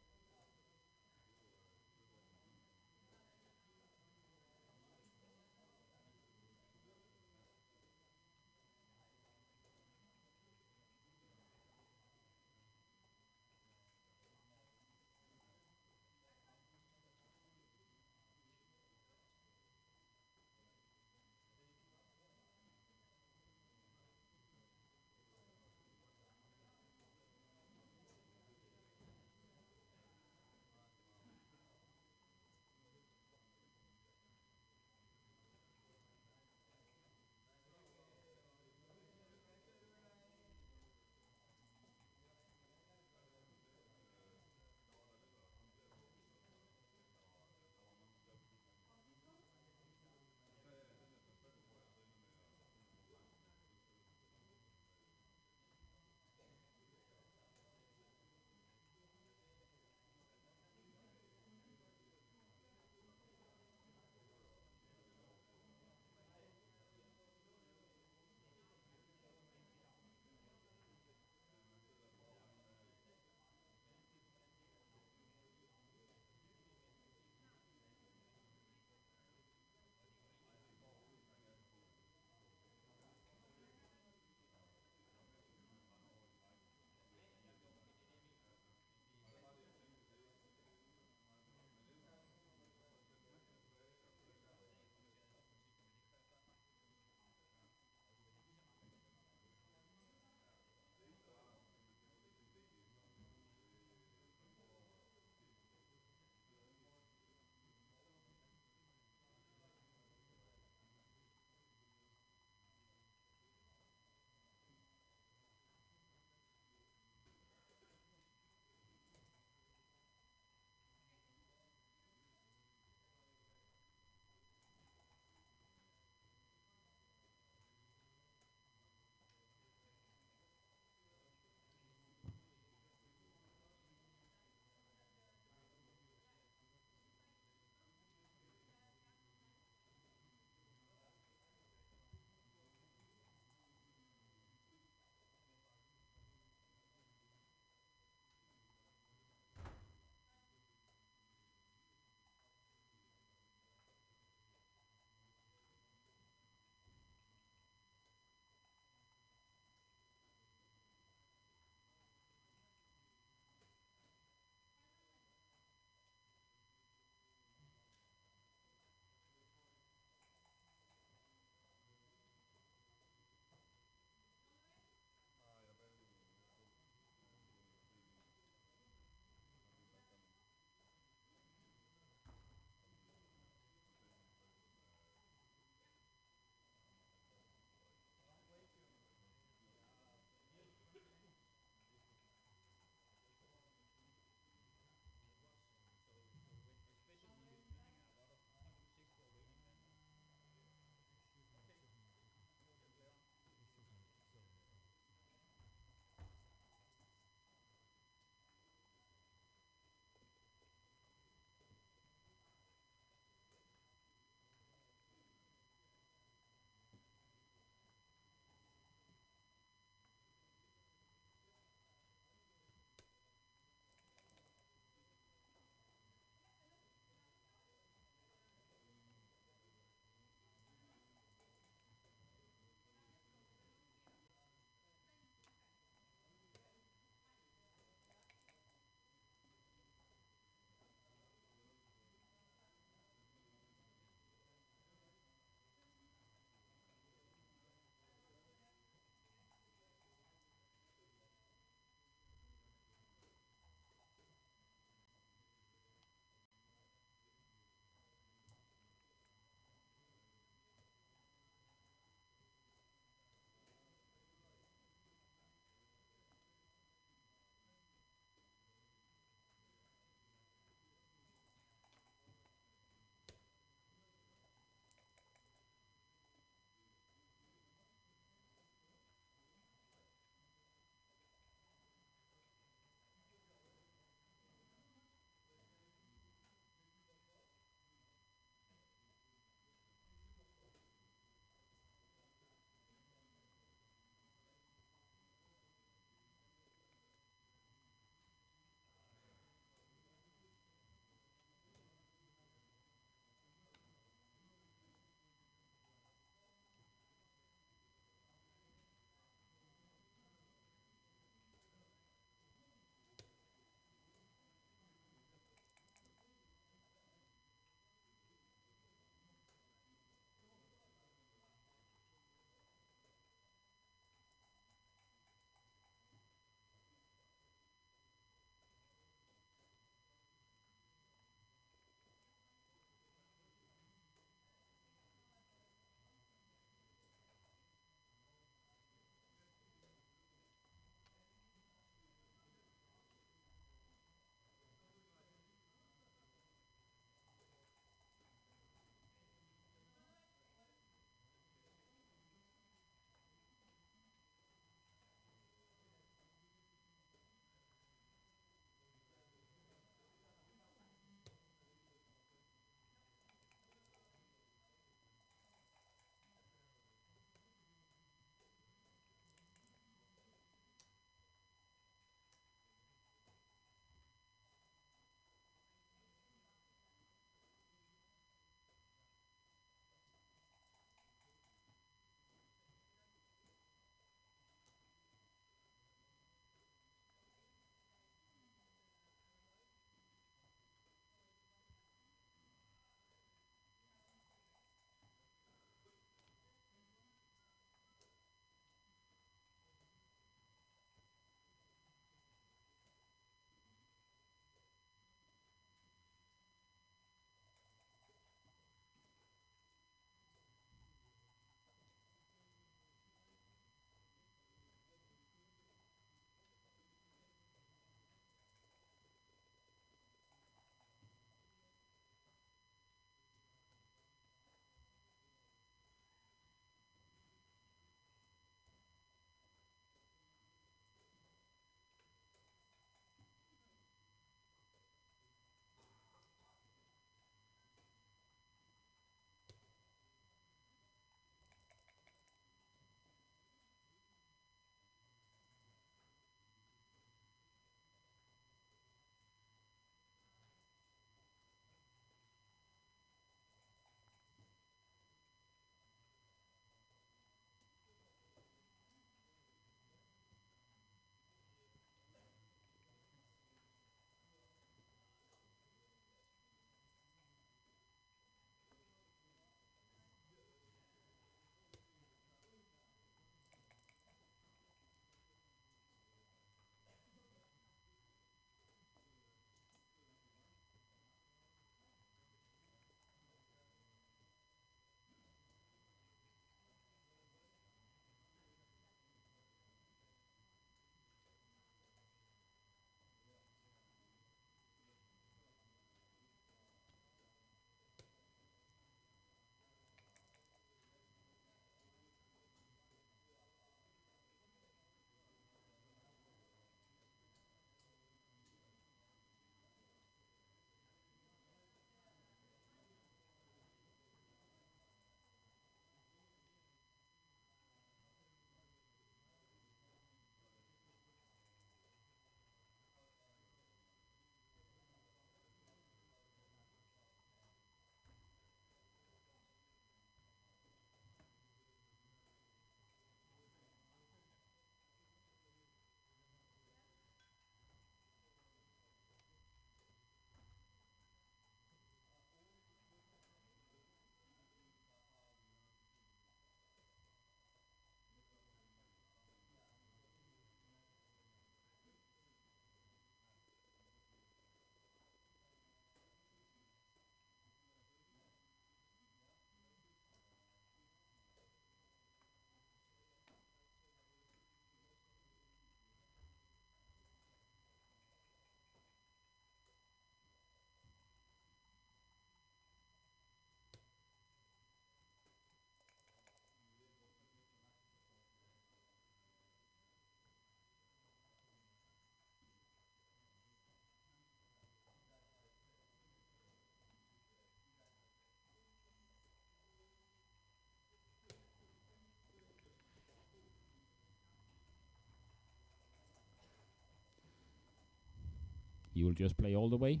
He will just play all the way.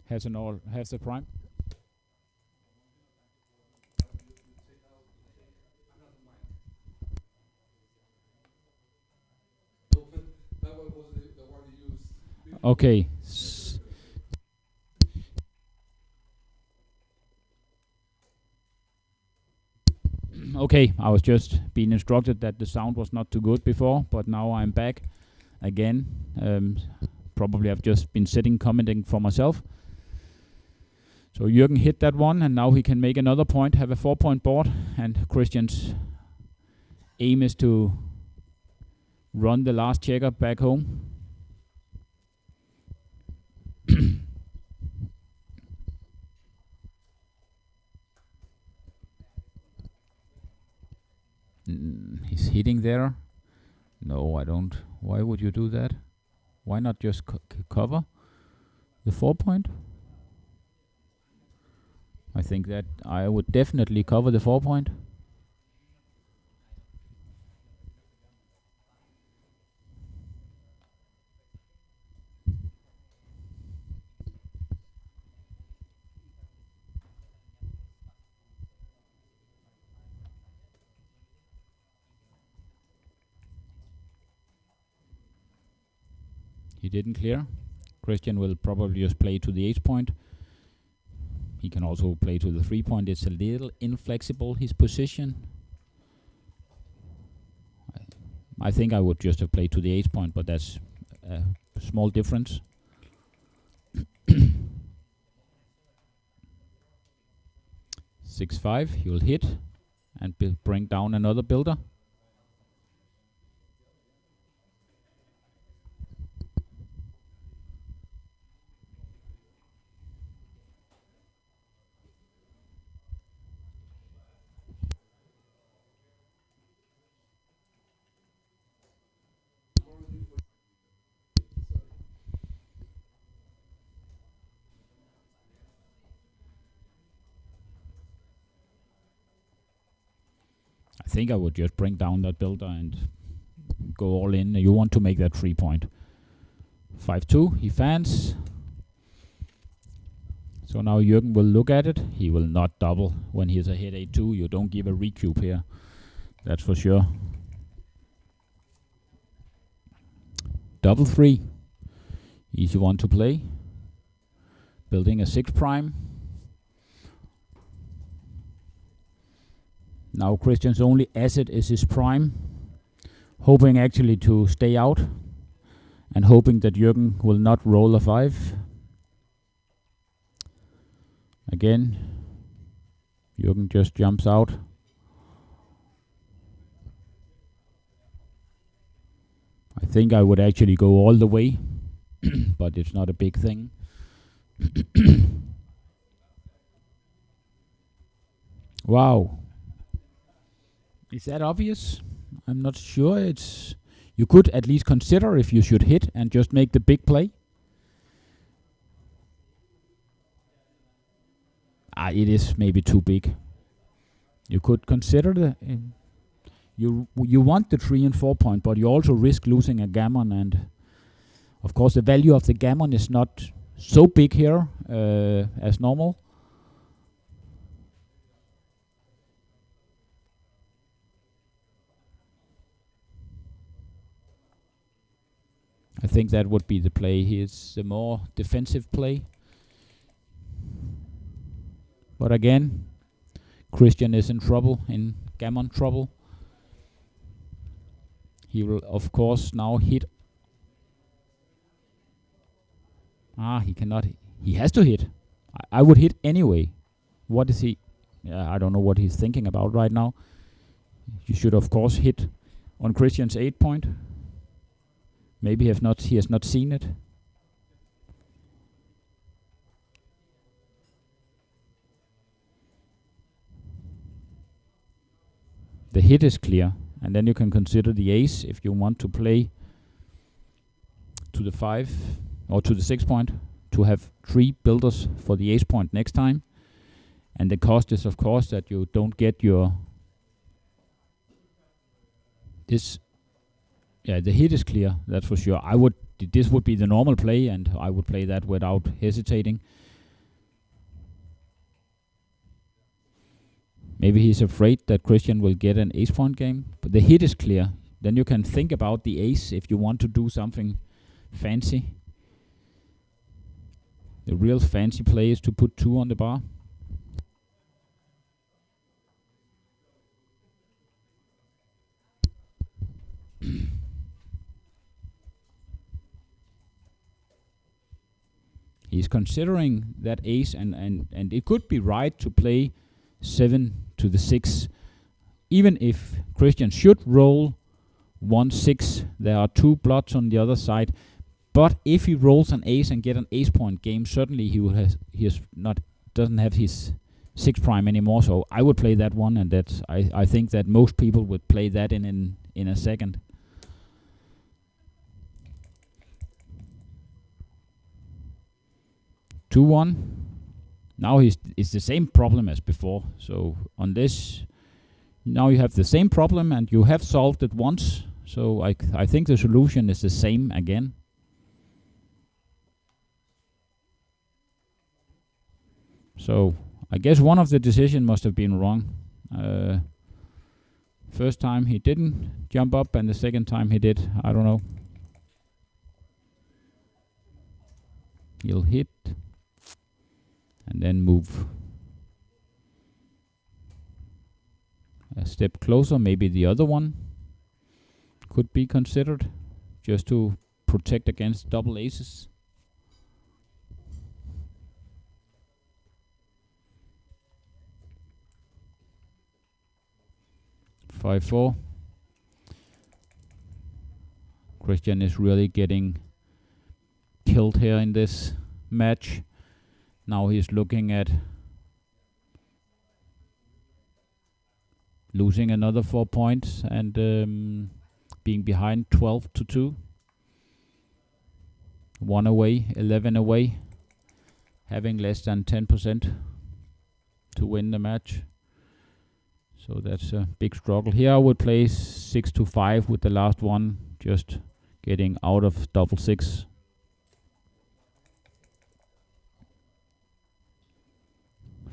Has the prime. That one was the one you used. Okay. Okay, I was just being instructed that the sound was not too good before, but now I'm back again. Probably I've just been sitting commenting for myself. So Jürgen hit that one, and now he can make another point, have a 4-point board, and Christian's aim is to run the last checker back home. He's hitting there. No, I don't. Why would you do that? Why not just cover the 4-point? I think that I would definitely cover the 4-point. He didn't clear. Christian will probably just play to the 8-point. He can also play to the 3-point. It's a little inflexible, his position. I think I would just have played to the 8-point, but that's a small difference. 6-5, he will hit and bring down another builder. I think I would just bring down that builder and go all in. You want to make that 3-point. 5-2, he fans. So now Jürgen will look at it. He will not double when he has a hit 8-2. You don't give a recube here. That's for sure. Double 3. Easy one to play. Building a 6 prime. Now Christian's only asset is his prime. Hoping actually to stay out. And hoping that Jürgen will not roll a 5. Again, Jürgen just jumps out. I think I would actually go all the way, but it's not a big thing. Wow. Is that obvious? I'm not sure. You could at least consider if you should hit and just make the big play. It is maybe too big. You could consider the... You want the 3 and 4 point, but you also risk losing a gammon, and of course the value of the gammon is not so big here as normal. I think that would be the play. He's a more defensive play. But again, Christian is in trouble, in gammon trouble. He will, of course, now hit. He cannot. He has to hit. I would hit anyway. What is he? I don't know what he's thinking about right now. You should, of course, hit on Christian's 8 point. Maybe he has not seen it. The hit is clear, and then you can consider the ace if you want to play to the 5 or to the 6 point to have 3 builders for the ace point next time. And the cost is, of course, that you don't get your this Yeah, the hit is clear, that's for sure. This would be the normal play, and I would play that without hesitating. Maybe he's afraid that Christian will get an ace point game, but the hit is clear. Then you can think about the ace if you want to do something fancy. The real fancy play is to put 2 on the bar. He's considering that ace, and it could be right to play 7 to the 6. Even if Christian should roll 1-6, there are 2 blots on the other side. But if he rolls an ace and get an ace point game, certainly doesn't have his 6 prime anymore. So I would play that one, and I think that most people would play that in a second. Two-1. Now it's the same problem as before. So on this, now you have the same problem, and you have solved it once. So I think the solution is the same again. So I guess one of the decisions must have been wrong. First time he didn't jump up, and the second time he did. I don't know. He'll hit and then move a step closer. Maybe the other one could be considered, just to protect against double aces. Five-4. Christian is really getting killed here in this match. Now he's looking at losing another 4 points and being behind 12-2. 1 away, 11 away, having less than 10% to win the match. So that's a big struggle. Here I would play 6-5 with the last one, just getting out of double 6.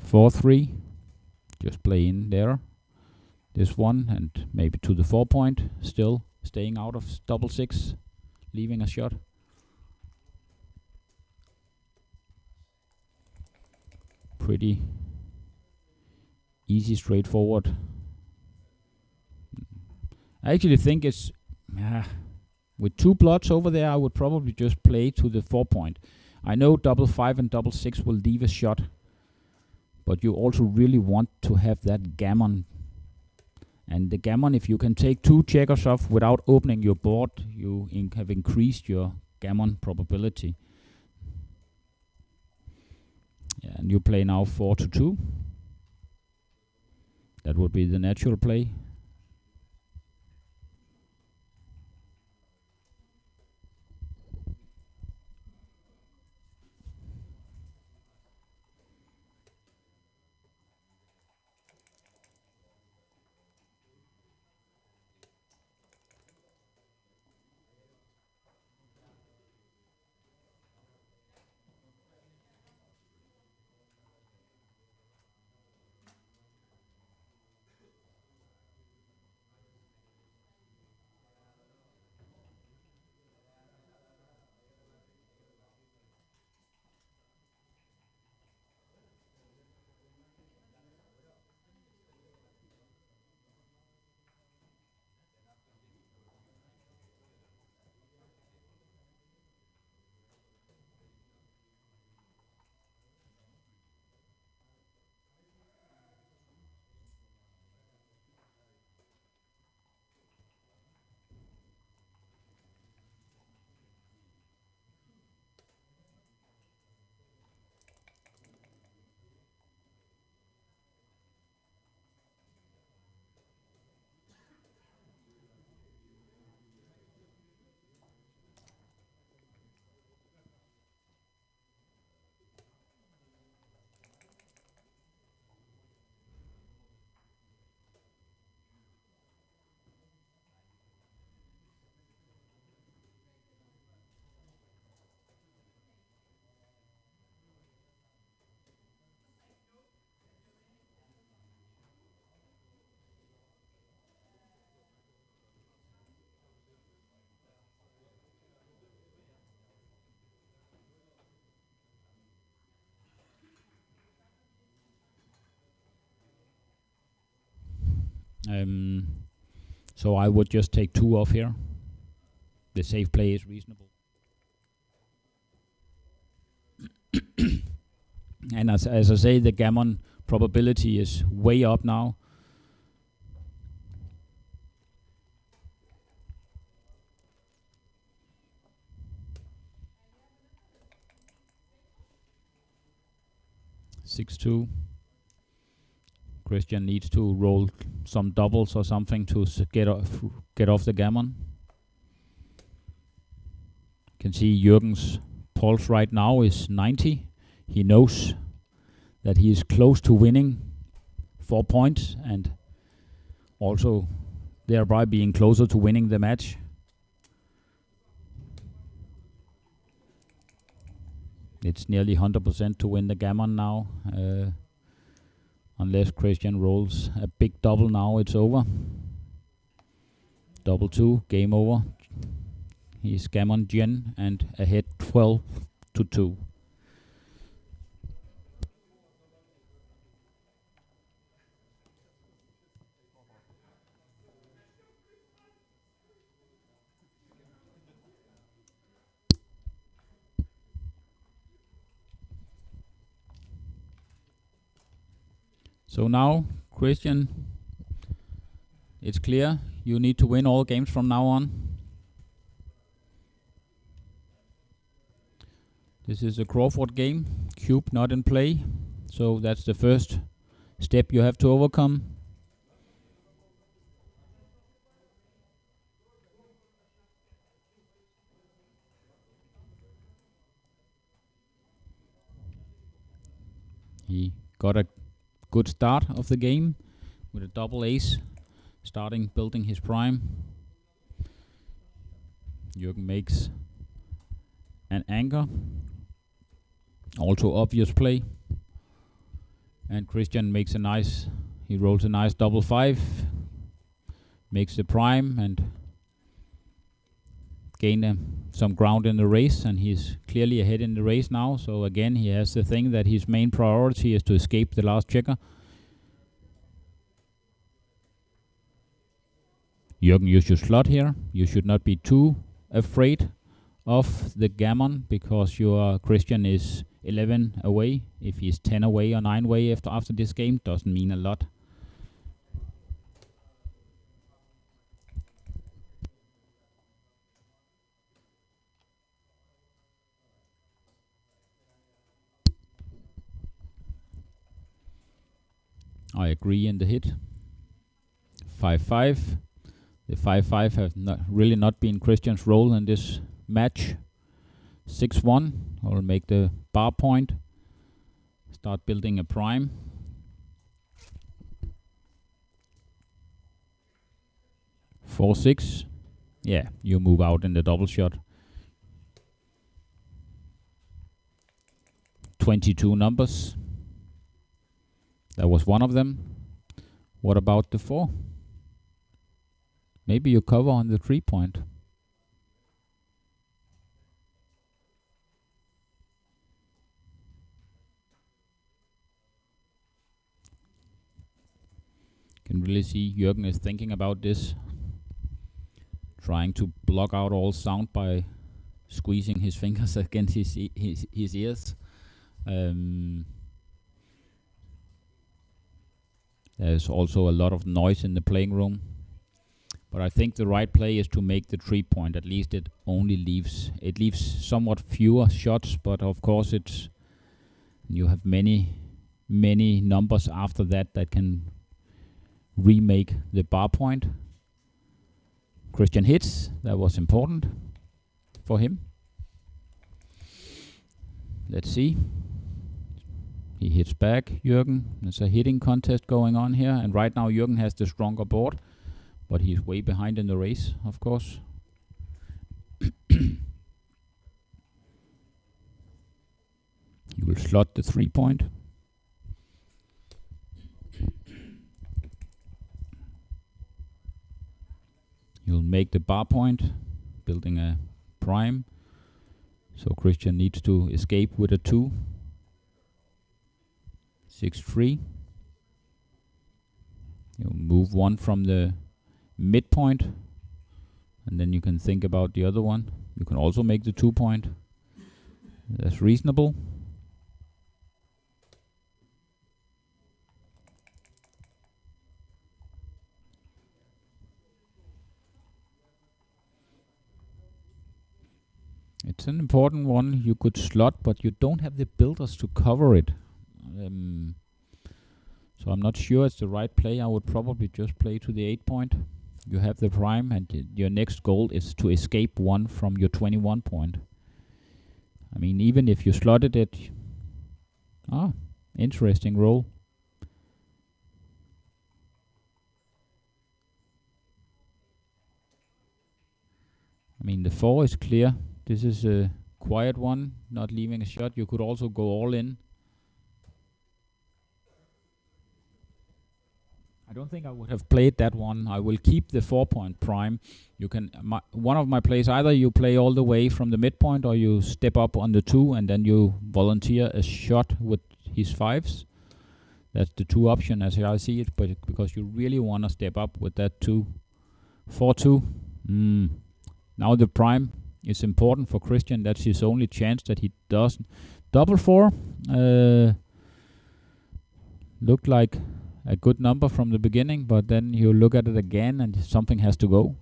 4-3, just play in there. This one, and maybe to the 4 point, still staying out of double 6, leaving a shot. Pretty easy, straightforward. I actually think it's with 2 blots over there, I would probably just play to the 4 point. I know double 5 and double 6 will leave a shot, but you also really want to have that gammon. And the gammon, if you can take 2 checkers off without opening your board, you have increased your gammon probability. Yeah, and you play now 4-2. That would be the natural play. So I would just take 2 off here. The safe play is reasonable. And as I say, the gammon probability is way up now. (6-2). Christian needs to roll some doubles or something to get off the gammon. You can see Jürgen's pulse right now is 90. He knows that he is close to winning 4 points and also thereby being closer to winning the match. It's nearly 100% to win the gammon now. Unless Christian rolls a big double now, it's over. Double 2, game over. He's gammon Gen and ahead 12-2. So now, Christian, it's clear you need to win all games from now on. This is a Crawford game, cube not in play, so that's the first step you have to overcome. He got a good start of the game with a double ace, starting building his prime. Jürgen makes an anchor, also obvious play, and Christian makes he rolls a nice double 5, makes the prime and gain some ground in the race, and he's clearly ahead in the race now. So again, he has the thing that his main priority is to escape the last checker. Jürgen, you should slot here. You should not be too afraid of the gammon because your Christian is 11 away. If he's 10 away or 9 away after this game, doesn't mean a lot. I agree in the hit. 5-5. The 5-5 have really not been Christian's role in this match. 6-1. I'll make the bar point. Start building a prime. Four, 6. Yeah, you move out in the double shot. 22 numbers. That was one of them. What about the 4? Maybe you cover on the 3 point. Can really see Jürgen is thinking about this, trying to block out all sound by squeezing his fingers against his ears. There's also a lot of noise in the playing room. But I think the right play is to make the 3 point. At least it leaves somewhat fewer shots, but of course you have many numbers after that can remake the bar point. Christian hits, that was important for him. Let's see. He hits back, Jürgen. There's a hitting contest going on here, and right now Jürgen has the stronger board, but he's way behind in the race, of course. He will slot the 3 point. He'll make the bar point, building a prime. So Christian needs to escape with a 2. 6-3. You move one from the midpoint, and then you can think about the other one. You can also make the 2 point. That's reasonable. It's an important one you could slot, but you don't have the builders to cover it. So I'm not sure it's the right play. I would probably just play to the 8 point. You have the prime, and your next goal is to escape one from your 21 point. I mean, even if you slotted it... interesting roll. I mean, the 4 is clear. This is a quiet one, not leaving a shot. You could also go all in. I don't think I would have played that one. I will keep the 4 point prime. You can one of my plays, either you play all the way from the midpoint, or you step up on the 2 and then you volunteer a shot with his 5s. That's the 2 option as I see it, but because you really want to step up with that 2. 4-2. Now the prime is important for Christian. That's his only chance that he doesn't. Double 4 looked like a good number from the beginning, but then you look at it again and something has to go.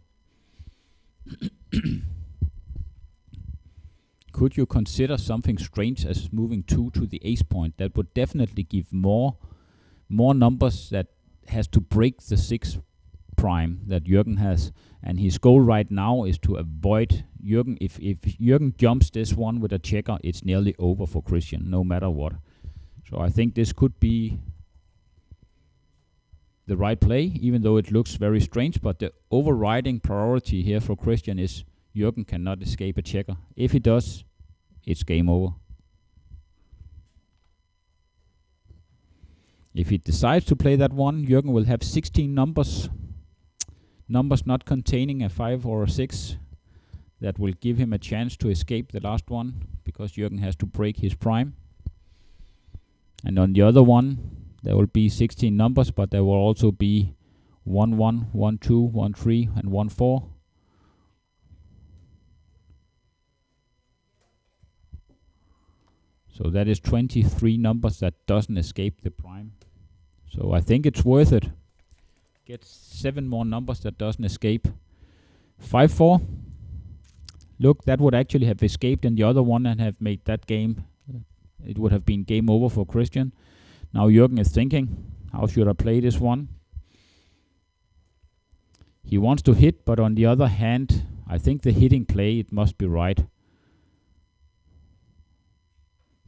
Could you consider something strange as moving 2 to the ace point? That would definitely give more numbers that has to break the 6 prime that Jürgen has, and his goal right now is to avoid Jürgen. If Jürgen jumps this one with a checker, it's nearly over for Christian, no matter what. So I think this could be the right play, even though it looks very strange, but the overriding priority here for Christian is Jürgen cannot escape a checker. If he does, it's game over. If he decides to play that one, Jürgen will have 16 numbers not containing a 5 or a 6. That will give him a chance to escape the last one, because Jürgen has to break his prime. And on the other one, there will be 16 numbers, but there will also be 1-1, 1-2, 1-3, and 1-4. So that is 23 numbers that doesn't escape the prime. So I think it's worth it. Get 7 more numbers that doesn't escape. 5-4. Look, that would actually have escaped in the other one and have made that game. It would have been game over for Christian. Now Jürgen is thinking, how should I play this one? He wants to hit, but on the other hand, I think the hitting play, it must be right.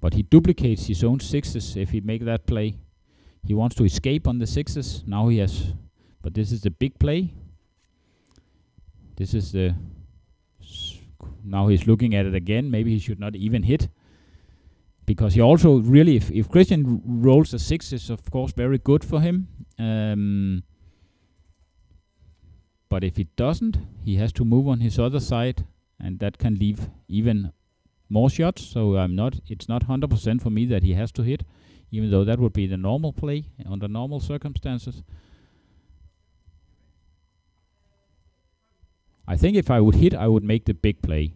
But he duplicates his own 6s if he make that play. He wants to escape on the 6s. Now he has, but this is the big play. This is the, now he's looking at it again. Maybe he should not even hit. Because he also really, if Christian rolls a 6, it's of course very good for him. But if he doesn't, he has to move on his other side, and that can leave even more shots. So it's not 100% for me that he has to hit, even though that would be the normal play under normal circumstances. I think if I would hit, I would make the big play.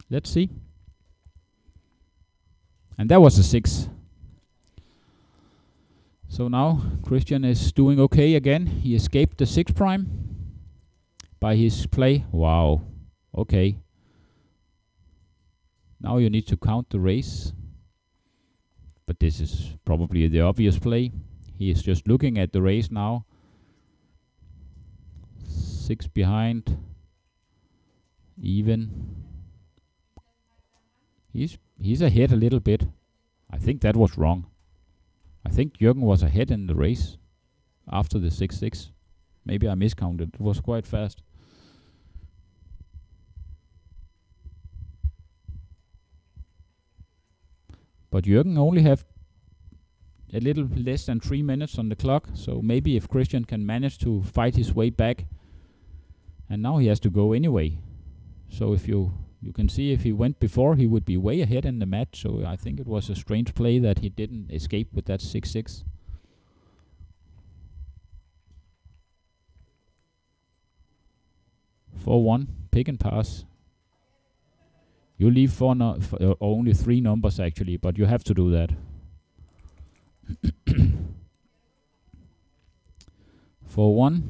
Let's see. And that was a 6. So now Christian is doing okay again. He escaped the 6 prime by his play. Wow. Okay. Now you need to count the race. But this is probably the obvious play. He is just looking at the race now. 6 behind. Even. He's ahead a little bit. I think that was wrong. I think Jürgen was ahead in the race after the 6-6. Maybe I miscounted. It was quite fast. But Jürgen only have a little less than 3 minutes on the clock. So maybe if Christian can manage to fight his way back. And now he has to go anyway. So if you You can see if he went before, he would be way ahead in the match. So I think it was a strange play that he didn't escape with that 6-6. (4-1) pick and pass. You leave only 3 numbers actually, but you have to do that. 4-1.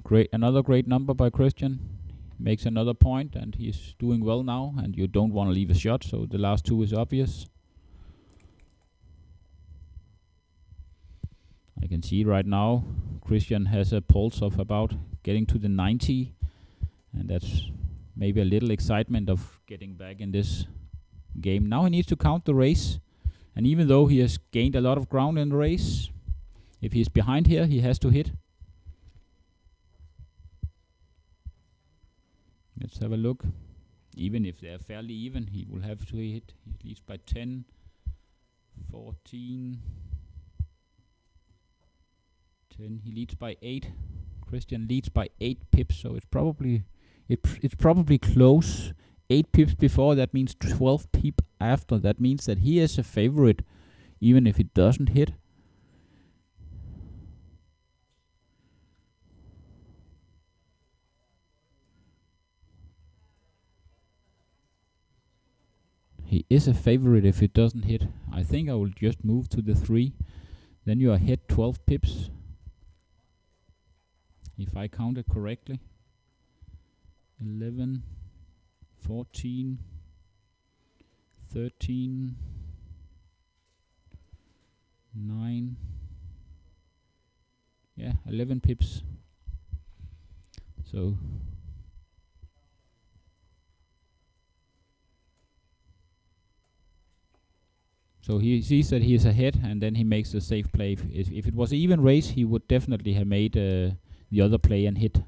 Great, another great number by Christian. Makes another point, and he's doing well now. And you don't want to leave a shot, so the last 2 is obvious. I can see right now Christian has a pulse of about getting to the 90, and that's maybe a little excitement of getting back in this game. Now he needs to count the race, and even though he has gained a lot of ground in the race, if he's behind here, he has to hit. Let's have a look. Even if they're fairly even, he will have to hit. He leads by 10, 14, 10. He leads by 8. Christian leads by 8 pips, so it's probably close. 8 pips before, that means 12 pip after. That means that he is a favorite, even if he doesn't hit. He is a favorite if it doesn't hit. I think I will just move to the 3. Then you are ahead 12 pips. If I count it correctly. 11, 14, 13, 9. Yeah, 11 pips. So he sees that he is ahead, and then he makes a safe play. If it was an even race, he would definitely have made the other play and hit.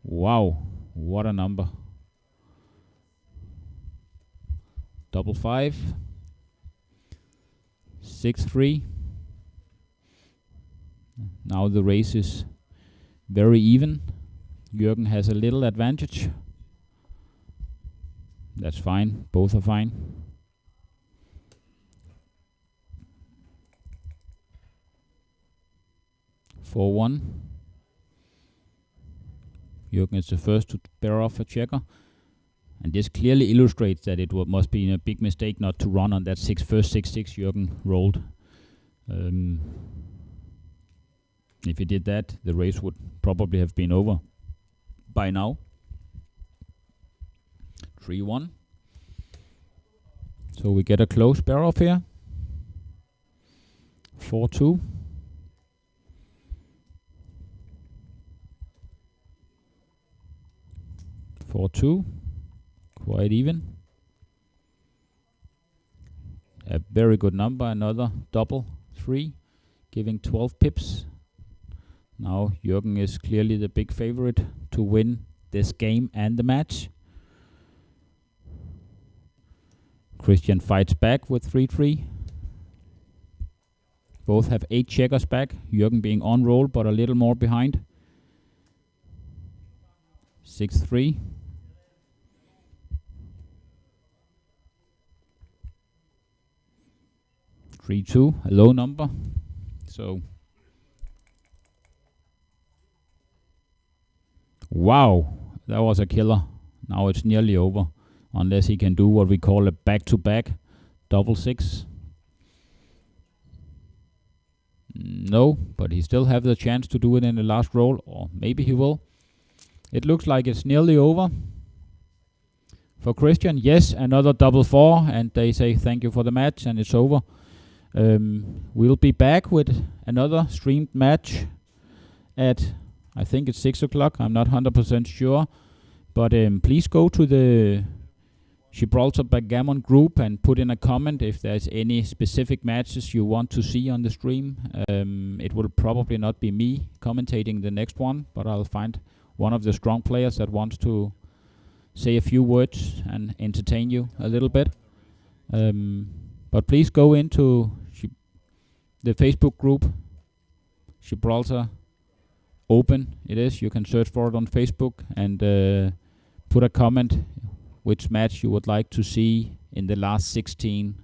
Wow, what a number. 5-5. 6-3. Now the race is very even. Jürgen has a little advantage. That's fine, both are fine. 4-1. Jürgen is the first to bear off a checker. And this clearly illustrates that it must be a big mistake not to run on that first 6-6 Jürgen rolled. If he did that, the race would probably have been over by now. 3-1. So we get a close bear off here. 4-2. 4-2, quite even. A very good number, another double 3, giving 12 pips. Now Jürgen is clearly the big favorite to win this game and the match. Christian fights back with 3-3. Both have 8 checkers back, Jürgen being on roll but a little more behind. 6-3. 3-2, a low number. So, wow, that was a killer. Now it's nearly over, unless he can do what we call a back-to-back double 6. No, but he still have the chance to do it in the last roll, or maybe he will. It looks like it's nearly over. For Christian, yes, another double 4, and they say thank you for the match, and it's over. We'll be back with another streamed match at, I think it's 6 o'clock, I'm not 100% sure. But please go to the Gibraltar Backgammon group and put in a comment if there's any specific matches you want to see on the stream. It will probably not be me commentating the next one, but I'll find one of the strong players that wants to say a few words and entertain you a little bit. But please go into the Facebook group, Gibraltar Open. It is. You can search for it on Facebook and put a comment which match you would like to see in the last 16.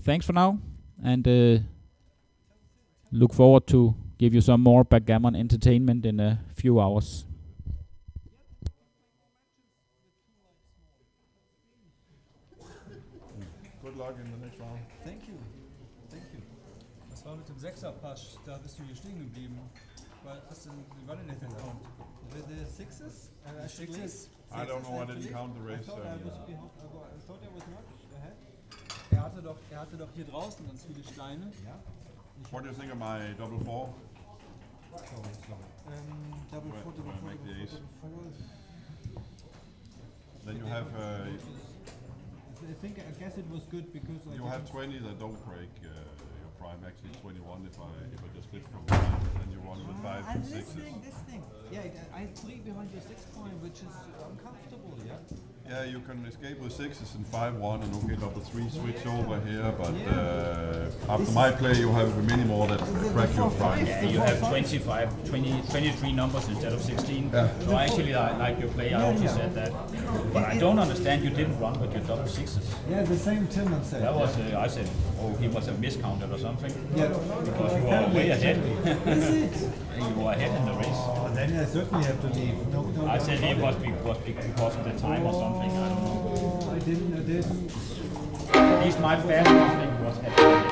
Thanks for now, and look forward to give you some more backgammon entertainment in a few hours. Good luck in the next round. Thank you. Thank you. Was war mit dem Sechser-Pasch? Da bist du hier stehen geblieben. Wie war denn der Count? With the sixes? Sixes? I don't know, I didn't count the I race. thought I was behind. I thought I was not ahead. Er hatte doch hier draußen ganz viele Steine. Yeah. What do you think of my double four? Sorry. Double Where- four, double where I four, make the double ace. four, double four. Then you have I think, I guess it was good because I you didn't- have 20 that don't break your prime. Actually 21 if I just split from one, then you run with 5 Ah, and this 6s. thing. Yeah, I have 3 behind your 6 point, which is uncomfortable, yeah? Yeah, you can escape with 6s and 5-1 and okay, double 3 switch over here, but after my play you have many more that crack your prime. Yeah, you have 23 numbers instead of 16. Yeah. So I actually like your play. I also said that. But I don't understand you didn't run with your double sixes. Yeah, the same Tillman said. That was, I said, oh, he must have miscounted or something. Yeah. Because you were way ahead. Is it? You were ahead in the race. But then I certainly have to leave. No, I said it was because of the time or something. I don't know. I didn't. At least my fast running was at the